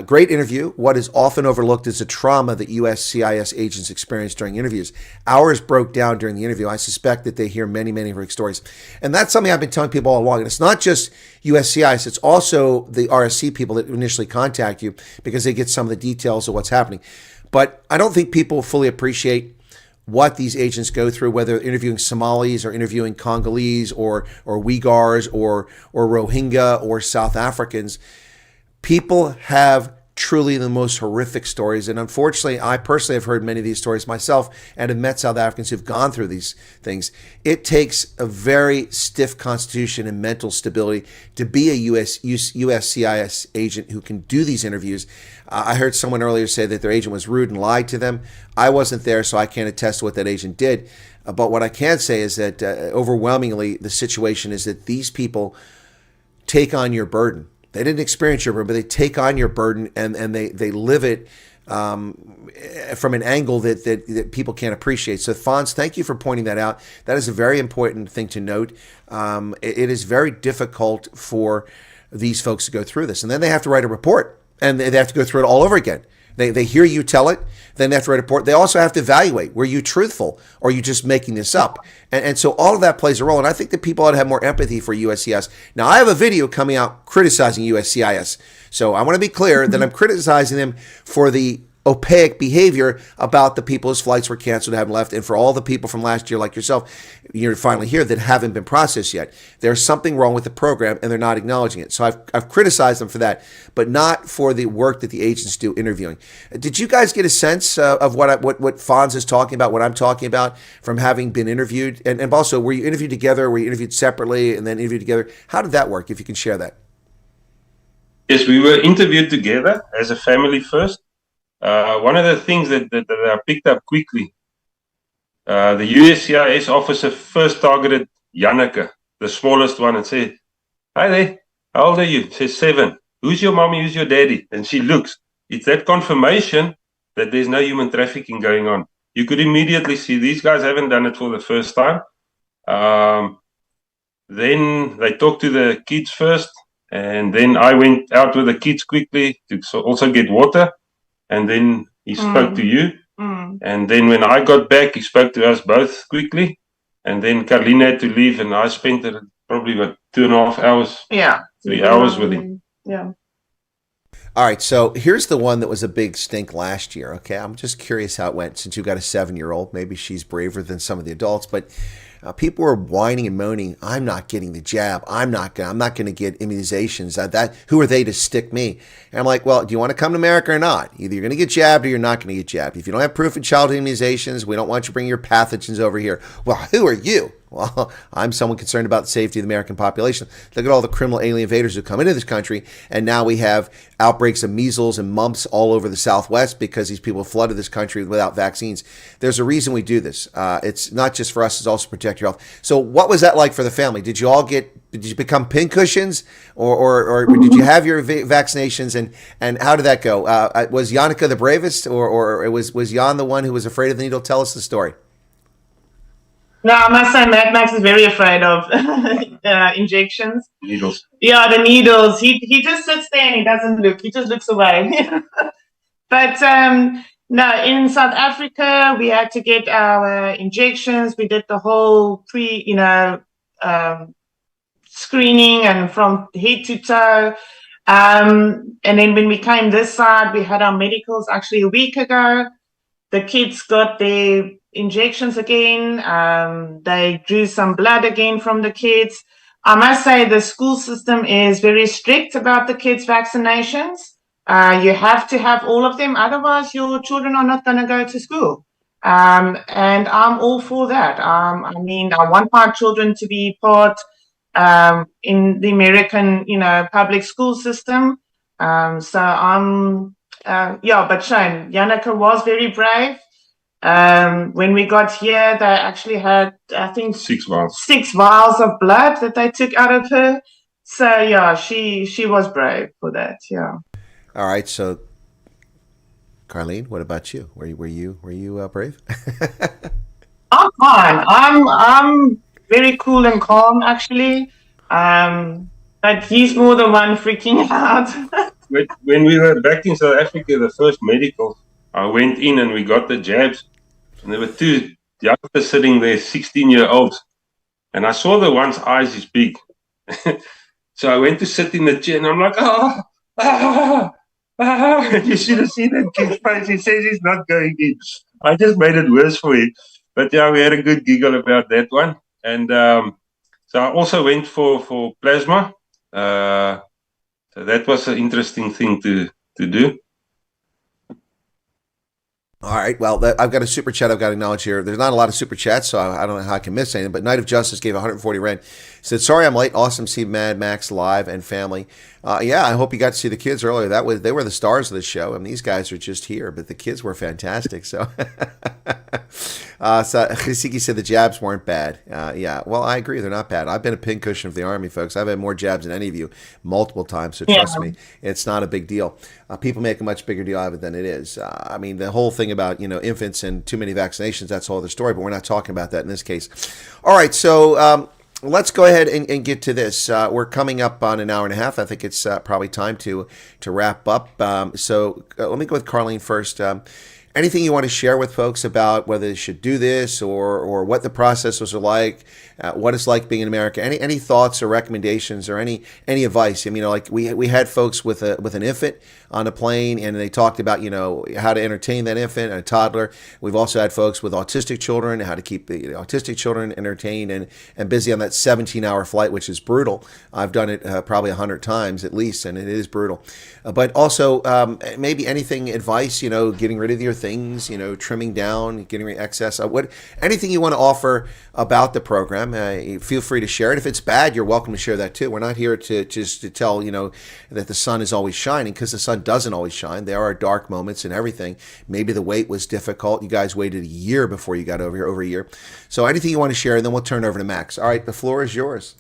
Great interview. What is often overlooked is the trauma that USCIS agents experience during interviews. Ours broke down during the interview. I suspect that they hear many, many horrific stories. And that's something I've been telling people all along. And it's not just USCIS, it's also the RSC people that initially contact you, because they get some of the details of what's happening. But I don't think people fully appreciate what these agents go through, whether interviewing Somalis or interviewing Congolese or Uyghurs or Rohingya or South Africans. People have truly the most horrific stories. And unfortunately, I personally have heard many of these stories myself and have met South Africans who've gone through these things. It takes a very stiff constitution and mental stability to be a USCIS agent who can do these interviews. I heard someone earlier say that their agent was rude and lied to them. I wasn't there, so I can't attest to what that agent did. But what I can say is that overwhelmingly, the situation is that these people take on your burden. They didn't experience your burden, but they take on your burden and they live it from an angle that people can't appreciate. So Fonz, thank you for pointing that out. That is a very important thing to note. It is very difficult for these folks to go through this. And then they have to write a report, and they have to go through it all over again. They hear you tell it, then they have to write a report. They also have to evaluate, were you truthful or are you just making this up? And so all of that plays a role. And I think that people ought to have more empathy for USCIS. Now, I have a video coming out criticizing USCIS. So I want to be clear that I'm criticizing them for the opaque behavior about the people whose flights were canceled, haven't left, and for all the people from last year like yourself, you're finally here, that haven't been processed yet. There's something wrong with the program, and they're not acknowledging it. So I've criticized them for that, but not for the work that the agents do interviewing. Did you guys get a sense of what Fonz is talking about, what I'm talking about, from having been interviewed? And also, were you interviewed together, were you interviewed separately, and then interviewed together? How did that work, if you can share that? Yes, we were interviewed together as a family first. One of the things that I picked up quickly, the USCIS officer first targeted Janneke, the smallest one, and said, "Hi there, how old are you?" She says, 7. "Who's your mommy, who's your daddy?" And she looks. It's that confirmation that there's no human trafficking going on. You could immediately see these guys haven't done it for the first time. Then they talked to the kids first, and then I went out with the kids quickly to also get water. And then he spoke to you. And then when I got back, he spoke to us both quickly. And then Carlina had to leave, and I spent probably about 2.5 hours, 3 hours with him. Yeah. All right, so here's the one that was a big stink last year. Okay, I'm just curious how it went, since you've got a 7-year-old. Maybe she's braver than some of the adults, but people were whining and moaning, "I'm not getting the jab. I'm not going to get immunizations. Who are they to stick me?" And I'm like, well, do you want to come to America or not? Either you're going to get jabbed or you're not going to get jabbed. If you don't have proof of childhood immunizations, we don't want you to bring your pathogens over here. Well, who are you? Well, I'm someone concerned about the safety of the American population. Look at all the criminal alien invaders who come into this country, and now we have outbreaks of measles and mumps all over the Southwest because these people flooded this country without vaccines. There's a reason we do this. It's not just for us, it's also to protect your health. So what was that like for the family? Did you become pincushions, or did you have your vaccinations, and how did that go? Was Janneke the bravest, or was Jan the one who was afraid of the needle? Tell us the story. No, I must say Max is very afraid of injections. Needles. Yeah, the needles. He just sits there and he doesn't look. He just looks away. But no, in South Africa, we had to get our injections. We did the whole screening and from head to toe. And then when we came this side, we had our medicals actually a week ago. The kids got their injections again. They drew some blood again from the kids. I must say the school system is very strict about the kids' vaccinations. You have to have all of them, otherwise your children are not going to go to school. And I'm all for that. I mean, I want my children to be part in the American, public school system. So but Shane, Yannicka was very brave. When we got here, they actually had, I think, 6 vials. 6 vials of blood that they took out of her. So yeah, she was brave for that. Yeah. All right, so Carlene, what about you? Were you brave? I'm fine. I'm very cool and calm actually. But he's more the one freaking out. When we were back in South Africa, the first medical, I went in and we got the jabs, and there were 2 youngsters sitting there, 16-year-olds, and I saw the one's eyes is big. So I went to sit in the chair, and I'm like, you should have seen that kid's face. He says he's not going in. I just made it worse for him. But yeah, we had a good giggle about that one. And so I also went for plasma. So that was an interesting thing to do. All right. Well, I've got a super chat I've got to acknowledge here. There's not a lot of super chats, so I don't know how I can miss anything. But Knight of Justice gave 140 Rand. Said, sorry I'm late. Awesome to see Mad Max live and family. Yeah, I hope you got to see the kids earlier. They were the stars of the show. I mean, these guys are just here, but the kids were fantastic. So, Chisiki said the jabs weren't bad. Yeah, well, I agree. They're not bad. I've been a pincushion of the Army, folks. I've had more jabs than any of you multiple times. So trust me, it's not a big deal. People make a much bigger deal out of it than it is. I mean, the whole thing about, infants and too many vaccinations, that's all the story, but we're not talking about that in this case. All right, so let's go ahead and get to this. We're coming up on an hour and a half. I think it's probably time to wrap up. So let me go with Carlene first. Anything you want to share with folks about whether they should do this or what the processes are like, what it's like being in America? Any thoughts or recommendations or any advice? I mean, like we had folks with an infant on a plane, and they talked about how to entertain that infant and a toddler. We've also had folks with autistic children, how to keep the autistic children entertained and busy on that 17-hour flight, which is brutal. I've done it probably 100 times at least, and it is brutal. But also maybe anything advice, getting rid of your things, trimming down, getting rid of excess. Anything you want to offer about the program, feel free to share it. If it's bad, you're welcome to share that too. We're not here to tell that the sun is always shining, because the sun doesn't always shine. There are dark moments and everything. Maybe the wait was difficult. You guys waited a year before you got over here, over a year. So anything you want to share, and then we'll turn over to Max. All right, the floor is yours.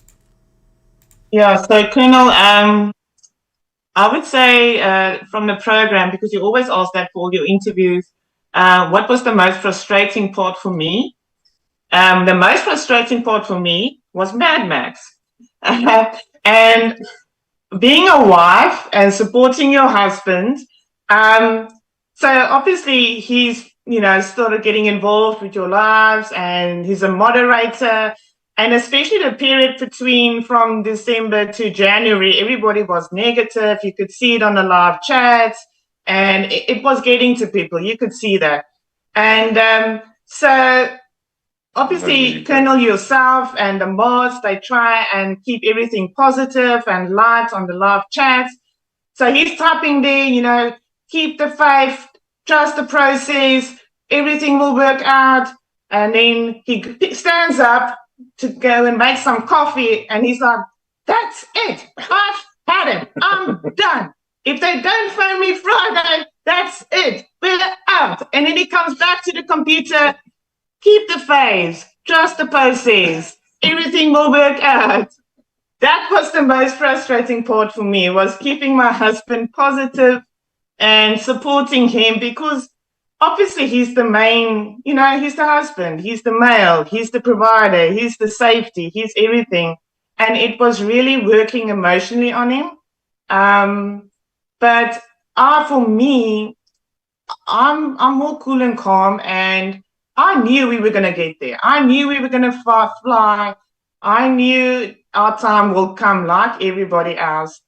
Yeah, so Colonel, I would say from the program, because you always ask that for all your interviews, what was the most frustrating part for me? The most frustrating part for me was Mad Max. And being a wife and supporting your husband. So obviously he's, started getting involved with your lives, and he's a moderator. And especially the period from December to January, everybody was negative. You could see it on the live chats, and it was getting to people. You could see that. And so obviously, Colonel, yourself and the mods, they try and keep everything positive and light on the live chats. So he's typing there, keep the faith, trust the process, everything will work out. And then he stands up to go and make some coffee, and he's like, that's it. I've had it. I'm done. If they don't phone me Friday, that's it. We're out. And then he comes back to the computer. Keep the faith, trust the process, everything will work out. That was the most frustrating part for me, was keeping my husband positive and supporting him, because obviously he's the main, he's the husband, he's the male, he's the provider, he's the safety, he's everything. And it was really working emotionally on him. But for me, I'm more cool and calm, and I knew we were going to get there. I knew we were going to fly. I knew our time will come like everybody else.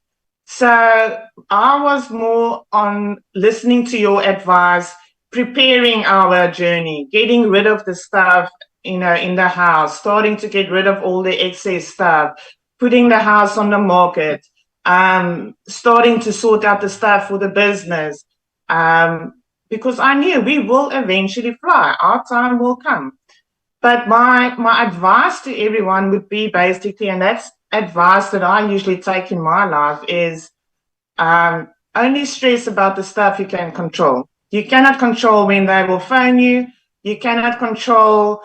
So I was more on listening to your advice, preparing our journey, getting rid of the stuff, in the house, starting to get rid of all the excess stuff, putting the house on the market, starting to sort out the stuff for the business, because I knew we will eventually fly. Our time will come. But my advice to everyone would be basically, and that's advice that I usually take in my life, is only stress about the stuff you can control. You cannot control when they will phone you. You cannot control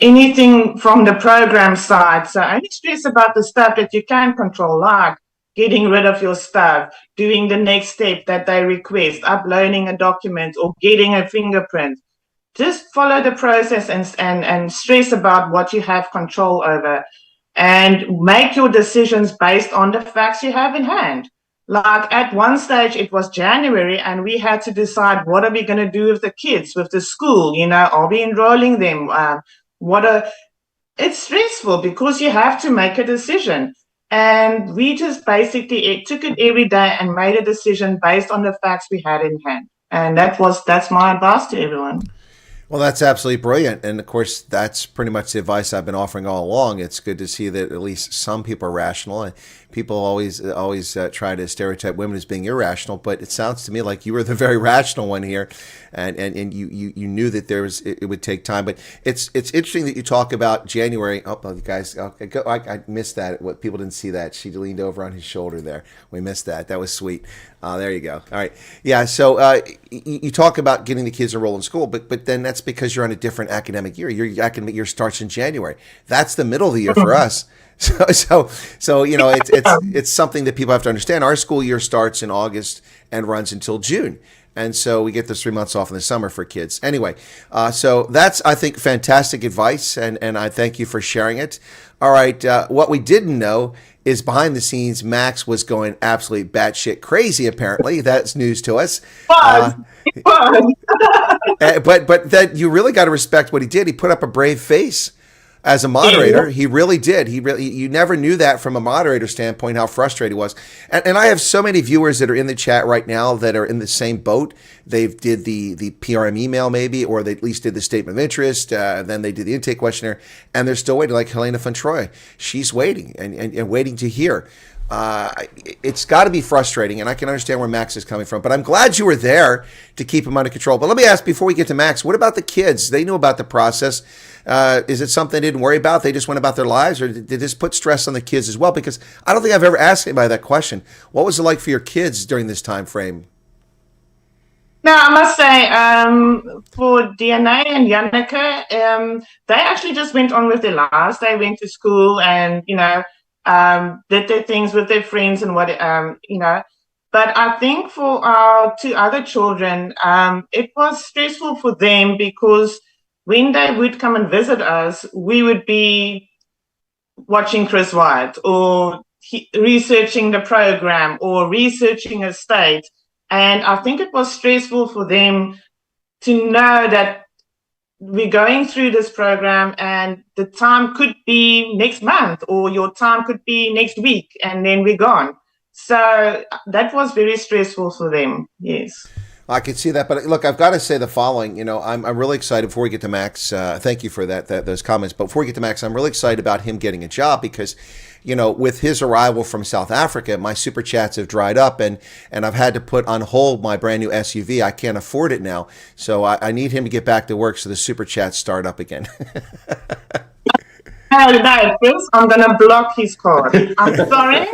anything from the program side. So only stress about the stuff that you can control, like getting rid of your stuff, doing the next step that they request, uploading a document or getting a fingerprint. Just follow the process and stress about what you have control over, and make your decisions based on the facts you have in hand. Like at one stage, it was January, and we had to decide, what are we going to do with the kids, with the school? You know, are we enrolling them? It's stressful because you have to make a decision. And we just basically took it every day and made a decision based on the facts we had in hand. And that's my advice to everyone. Well, that's absolutely brilliant. And of course, that's pretty much the advice I've been offering all along. It's good to see that at least some people are rational. And people always try to stereotype women as being irrational, but it sounds to me like you were the very rational one here, and you knew that it would take time. But it's interesting that you talk about January. Oh, you guys, I missed that. What people didn't see that she leaned over on his shoulder there. We missed that. That was sweet. There you go. All right, yeah. So you talk about getting the kids enrolled in school, but then that's because you're on a different academic year. Your academic year starts in January. That's the middle of the year for us. So you know, it's something that people have to understand. Our school year starts in August and runs until June. And so we get those 3 months off in the summer for kids. Anyway, so that's, I think, fantastic advice, and I thank you for sharing it. All right, what we didn't know is behind the scenes, Max was going absolutely batshit crazy, apparently. That's news to us. But that you really got to respect what he did. He put up a brave face as a moderator. He really did. You never knew that from a moderator standpoint, how frustrated he was. And I have so many viewers that are in the chat right now that are in the same boat. They did the PRM email maybe, or they at least did the statement of interest. Then they did the intake questionnaire, and they're still waiting, like Helena von Troy. She's waiting and waiting to hear. It's got to be frustrating, and I can understand where Max is coming from, but I'm glad you were there to keep him under control. But let me ask, before we get to Max, what about the kids? They knew about the process. Is it something they didn't worry about? They just went about their lives, or did this put stress on the kids as well? Because I don't think I've ever asked anybody that question. What was it like for your kids during this time frame? Now, I must say, for DNA and Janneke, they actually just went on with their lives. They went to school and, did their things with their friends and what. But I think for our two other children, it was stressful for them because when they would come and visit us, we would be watching Chris Wyatt or researching the program or researching a state. And I think it was stressful for them to know that we're going through this program and the time could be next month or your time could be next week and then we're gone. So that was very stressful for them, yes. I can see that, but look, I've got to say the following. I'm really excited. Before we get to Max, thank you for those comments. But before we get to Max, I'm really excited about him getting a job because, with his arrival from South Africa, my super chats have dried up, and I've had to put on hold my brand new SUV. I can't afford it now, so I need him to get back to work so the super chats start up again. No, Chris, I'm going to block his card. I'm sorry.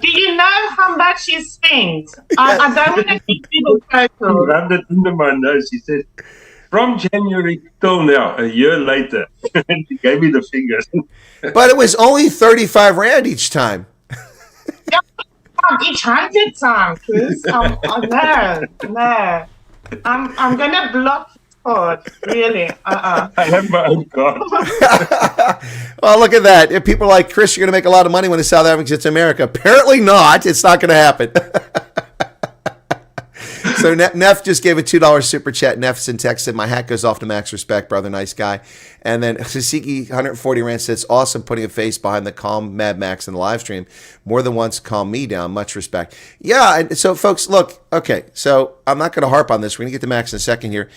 Do you know how much he spent? I don't want to keep you the total. He rubbed it under my nose. He said, from January till now, a year later, he gave me the fingers. But it was only 35 Rand each time. Each 100 times, Chris. No. I'm going to block his card, really. I have my own card. Well, look at that. If people are like, Chris, you're going to make a lot of money when the South Africans get to America. Apparently not. It's not going to happen. So Neff just gave a $2 super chat. Neff's in text said, my hat goes off to Max. Respect, brother. Nice guy. And then Sasiki, 140 Rand says, awesome putting a face behind the calm Mad Max in the live stream. More than once calmed me down. Much respect. Yeah. And so, folks, look. Okay. So I'm not going to harp on this. We're going to get to Max in a second here.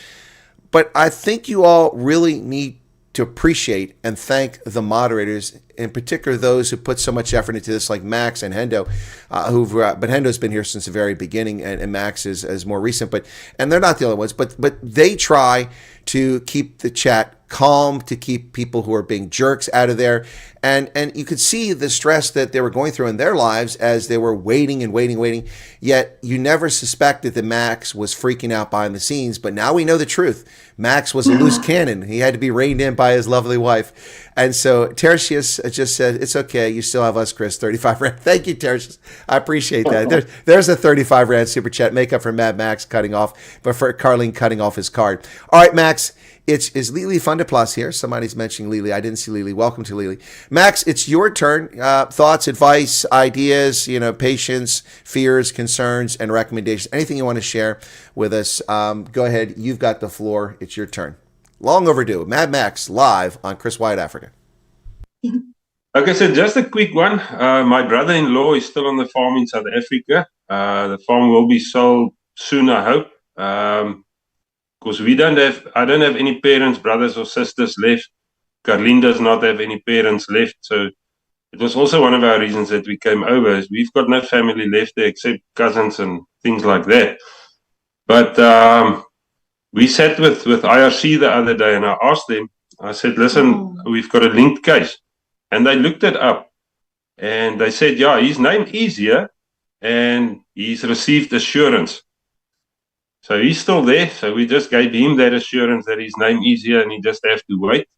But I think you all really need to appreciate and thank the moderators, in particular those who put so much effort into this, like Max and Hendo, but Hendo's been here since the very beginning, and Max is more recent. And they're not the only ones, but they try to keep the chat calm, to keep people who are being jerks out of there. And you could see the stress that they were going through in their lives as they were waiting and waiting. Yet you never suspected that Max was freaking out behind the scenes. But now we know the truth. Max was a loose cannon. He had to be reined in by his lovely wife. And so Tertius just said, it's okay. You still have us, Chris, 35 Rand. Thank you, Tertius. I appreciate that. There's a 35 Rand super chat. Make up for Mad Max cutting off, but for Carlene cutting off his card. All right, Max. Is Lily Funda Plus here? Somebody's mentioning Lily. I didn't see Lily. Welcome to Lily. Max, it's your turn. Thoughts, advice, ideas, patience, fears, concerns, and recommendations. Anything you want to share with us, go ahead. You've got the floor. It's your turn. Long overdue. Mad Max live on Chris Wyatt Africa. Okay, so just a quick one. My brother-in-law is still on the farm in South Africa. The farm will be sold soon, I hope. Because I don't have any parents, brothers or sisters left. Carlene does not have any parents left. So it was also one of our reasons that we came over. Is we've got no family left there except cousins and things like that. But we sat with IRC the other day, and I asked them, I said, listen, we've got a linked case. And they looked it up. And they said, yeah, his name is here, and he's received assurance. So he's still there. So we just gave him that assurance that his name is here and he just has to wait.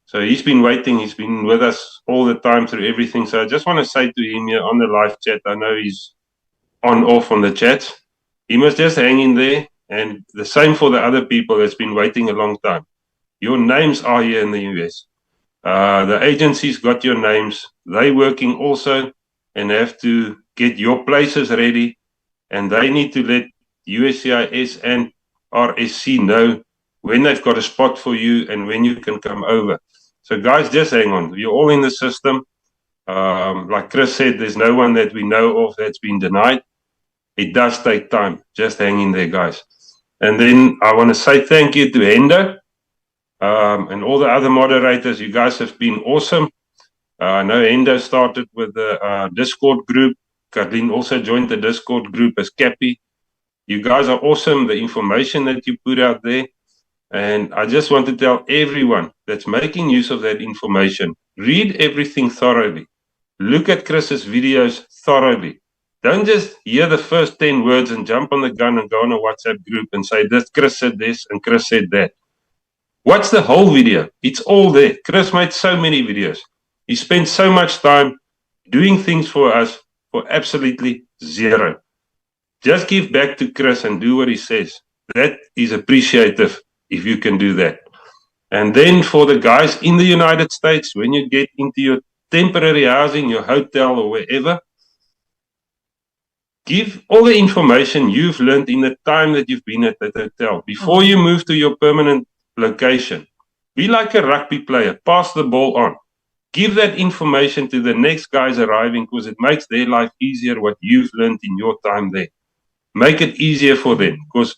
So he's been waiting. He's been with us all the time through everything. So I just want to say to him here on the live chat, I know he's off on the chats. He must just hang in there. And the same for the other people that's been waiting a long time. Your names are here in the US. The agencies got your names. They're working also and have to get your places ready. And they need to let USCIS and RSC know when they've got a spot for you and when you can come over. So guys, just hang on. You're all in the system. Like Chris said, there's no one that we know of that's been denied. It does take time. Just hang in there, guys. And then I want to say thank you to Hendo and all the other moderators. You guys have been awesome. I know Hendo started with the Discord group. Carlene also joined the Discord group as Cappy. You guys are awesome, the information that you put out there. And I just want to tell everyone that's making use of that information, read everything thoroughly. Look at Chris's videos thoroughly. Don't just hear the first 10 words and jump on the gun and go on a WhatsApp group and say, this, Chris said this and Chris said that. Watch the whole video. It's all there. Chris made so many videos. He spent so much time doing things for us for absolutely zero. Just give back to Chris and do what he says. That is appreciative if you can do that. And then for the guys in the United States, when you get into your temporary housing, your hotel or wherever, give all the information you've learned in the time that you've been at that hotel. Before you move to your permanent location, be like a rugby player. Pass the ball on. Give that information to the next guys arriving because it makes their life easier what you've learned in your time there. Make it easier for them because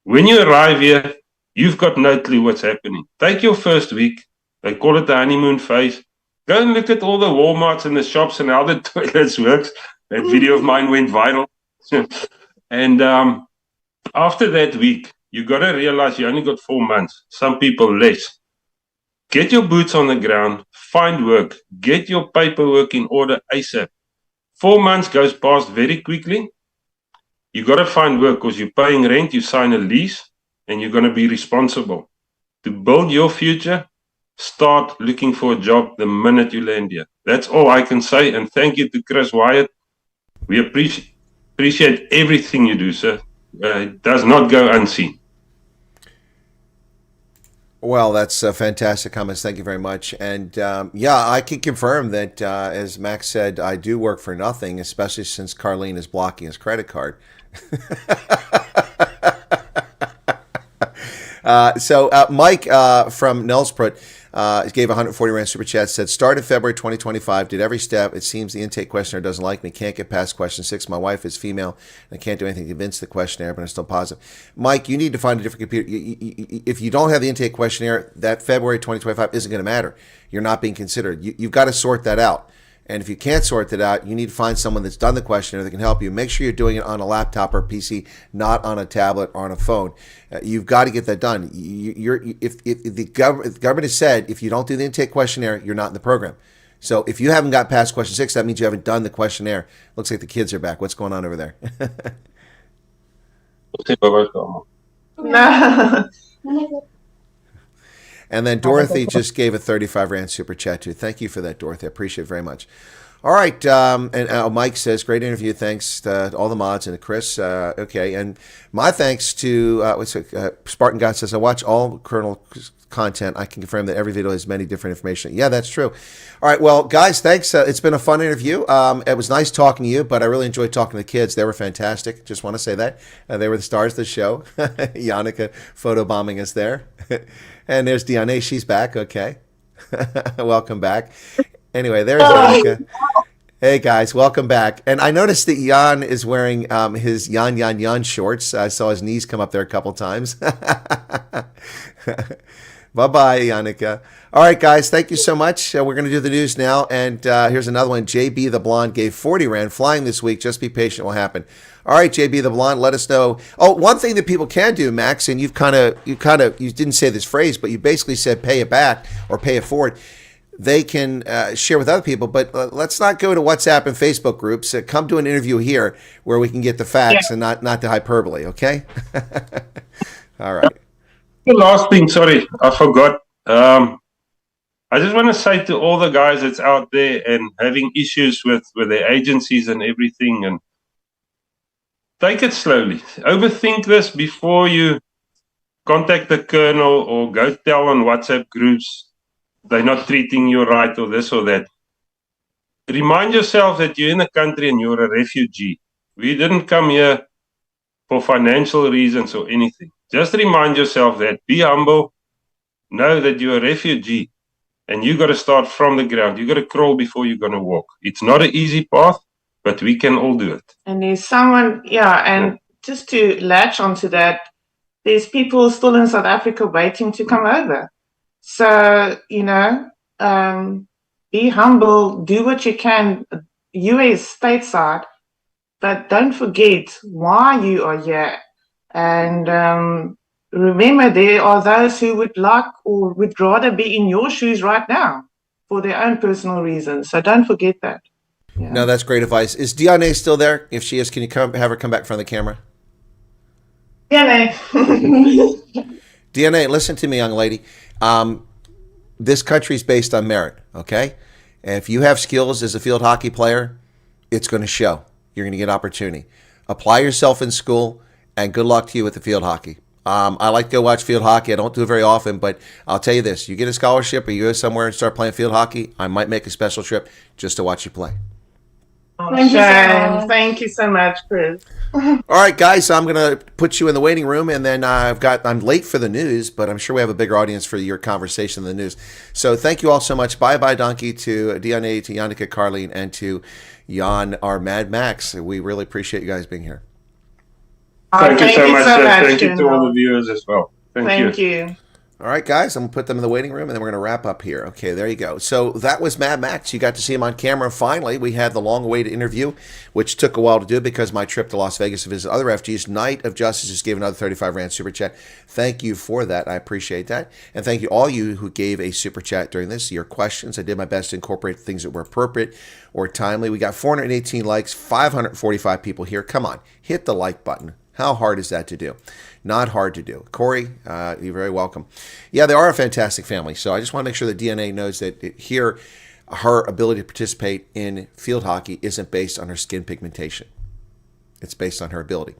when you arrive here, you've got no clue what's happening. Take your first week. They call it the honeymoon phase. Go and look at all the Walmarts and the shops and how the toilets works. That video of mine went viral. And after that week, you got to realize you only got 4 months. Some people less. Get your boots on the ground. Find work. Get your paperwork in order ASAP. 4 months goes past very quickly. You got to find work because you're paying rent, you sign a lease, and you're going to be responsible. To build your future, start looking for a job the minute you land here. That's all I can say. And thank you to Chris Wyatt. We appreciate everything you do, sir. It does not go unseen. Well, that's fantastic comments. Thank you very much. And yeah, I can confirm that, as Max said, I do work for nothing, especially since Carlene is blocking his credit card. So Mike from Nelsprut, gave 140 Rand super chat, said, started February 2025, did every step. It seems the intake questionnaire doesn't like me. Can't get past question 6. My wife is female, and I can't do anything to convince the questionnaire, but I'm still positive. Mike, you need to find a different computer. If you don't have the intake questionnaire, that February 2025 isn't going to matter. You're not being considered. You've got to sort that out. And if you can't sort that out, you need to find someone that's done the questionnaire that can help you. Make sure you're doing it on a laptop or PC, not on a tablet or on a phone. You've got to get that done. If the government has said, if you don't do the intake questionnaire, you're not in the program. So if you haven't got past question 6, that means you haven't done the questionnaire. Looks like the kids are back. What's going on over there? No. And then Dorothy just gave a 35 Rand super chat too. Thank you for that, Dorothy. I appreciate it very much. All right. And Mike says, great interview. Thanks to all the mods and to Chris. Okay. And my thanks to Spartan God says, I watch all Colonel content. I can confirm that every video has many different information. Yeah, that's true. All right. Well, guys, thanks. It's been a fun interview. It was nice talking to you, but I really enjoyed talking to the kids. They were fantastic. Just want to say that. They were the stars of the show. Yannicka photobombing us there. And there's Diane. She's back. Okay. Welcome back. Anyway, there's Yannicka. Hey, guys. Welcome back. And I noticed that Jan is wearing his Yan shorts. I saw his knees come up there a couple times. Bye-bye, Yannicka. All right, guys. Thank you so much. We're going to do the news now. And here's another one. JB the Blonde gave 40 Rand flying this week. Just be patient. It will happen. All right, JB the Blonde, let us know. Oh, one thing that people can do, Max, and you didn't say this phrase, but you basically said pay it back or pay it forward. They can share with other people, but let's not go to WhatsApp and Facebook groups. Come to an interview here where we can get the facts and not the hyperbole, okay? All right. The last thing, sorry, I forgot. I just want to say to all the guys that's out there and having issues with their agencies and everything, and take it slowly. Overthink this before you contact the colonel or go tell on WhatsApp groups they're not treating you right or this or that. Remind yourself that you're in a country and you're a refugee. We didn't come here for financial reasons or anything. Just remind yourself that. Be humble. Know that you're a refugee and you got to start from the ground. You got to crawl before you're going to walk. It's not an easy path, but we can all do it. And there's someone, and just to latch onto that, there's people still in South Africa waiting to come over. So, be humble, do what you can. US stateside, but don't forget why you are here. And remember, there are those who would like or would rather be in your shoes right now for their own personal reasons. So don't forget that. Yeah. No, that's great advice. Is Diane still there? If she is, can you have her come back in front of the camera? Diane. Diane, listen to me, young lady. This country is based on merit, okay? And if you have skills as a field hockey player, it's going to show. You're going to get opportunity. Apply yourself in school, and good luck to you with the field hockey. I like to go watch field hockey. I don't do it very often, but I'll tell you this. You get a scholarship or you go somewhere and start playing field hockey, I might make a special trip just to watch you play. Thank you so much, Chris. All right, guys, I'm going to put you in the waiting room, and then I'm late for the news, but I'm sure we have a bigger audience for your conversation in the news. So thank you all so much. Bye-bye, Donkey, to DNA, to Yannicka, Carlene, and to Jan, our Mad Max. We really appreciate you guys being here. Thank you so much. Thank you to all the viewers as well. Thank you. All right, guys, I'm going to put them in the waiting room, and then we're going to wrap up here. Okay, there you go. So that was Mad Max. You got to see him on camera. Finally, we had the long-awaited interview, which took a while to do because my trip to Las Vegas to visit other FGs. Knight of Justice just gave another 35 Rand super chat. Thank you for that. I appreciate that. And thank you all you who gave a super chat during this. Your questions, I did my best to incorporate things that were appropriate or timely. We got 418 likes, 545 people here. Come on, hit the like button. How hard is that to do? Not hard to do. Corey, you're very welcome. Yeah, they are a fantastic family. So I just want to make sure that DNA knows that here, her ability to participate in field hockey isn't based on her skin pigmentation. It's based on her ability.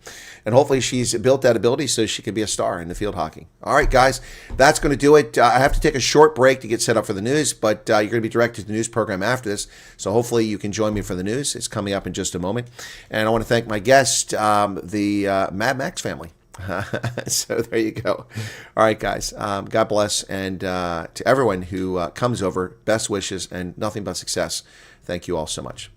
And hopefully she's built that ability so she can be a star in the field hockey. All right, guys, that's going to do it. I have to take a short break to get set up for the news, but you're going to be directed to the news program after this. So hopefully you can join me for the news. It's coming up in just a moment. And I want to thank my guest, the Mad Max family. So there you go. All right, guys. God bless. And to everyone who comes over, best wishes and nothing but success. Thank you all so much.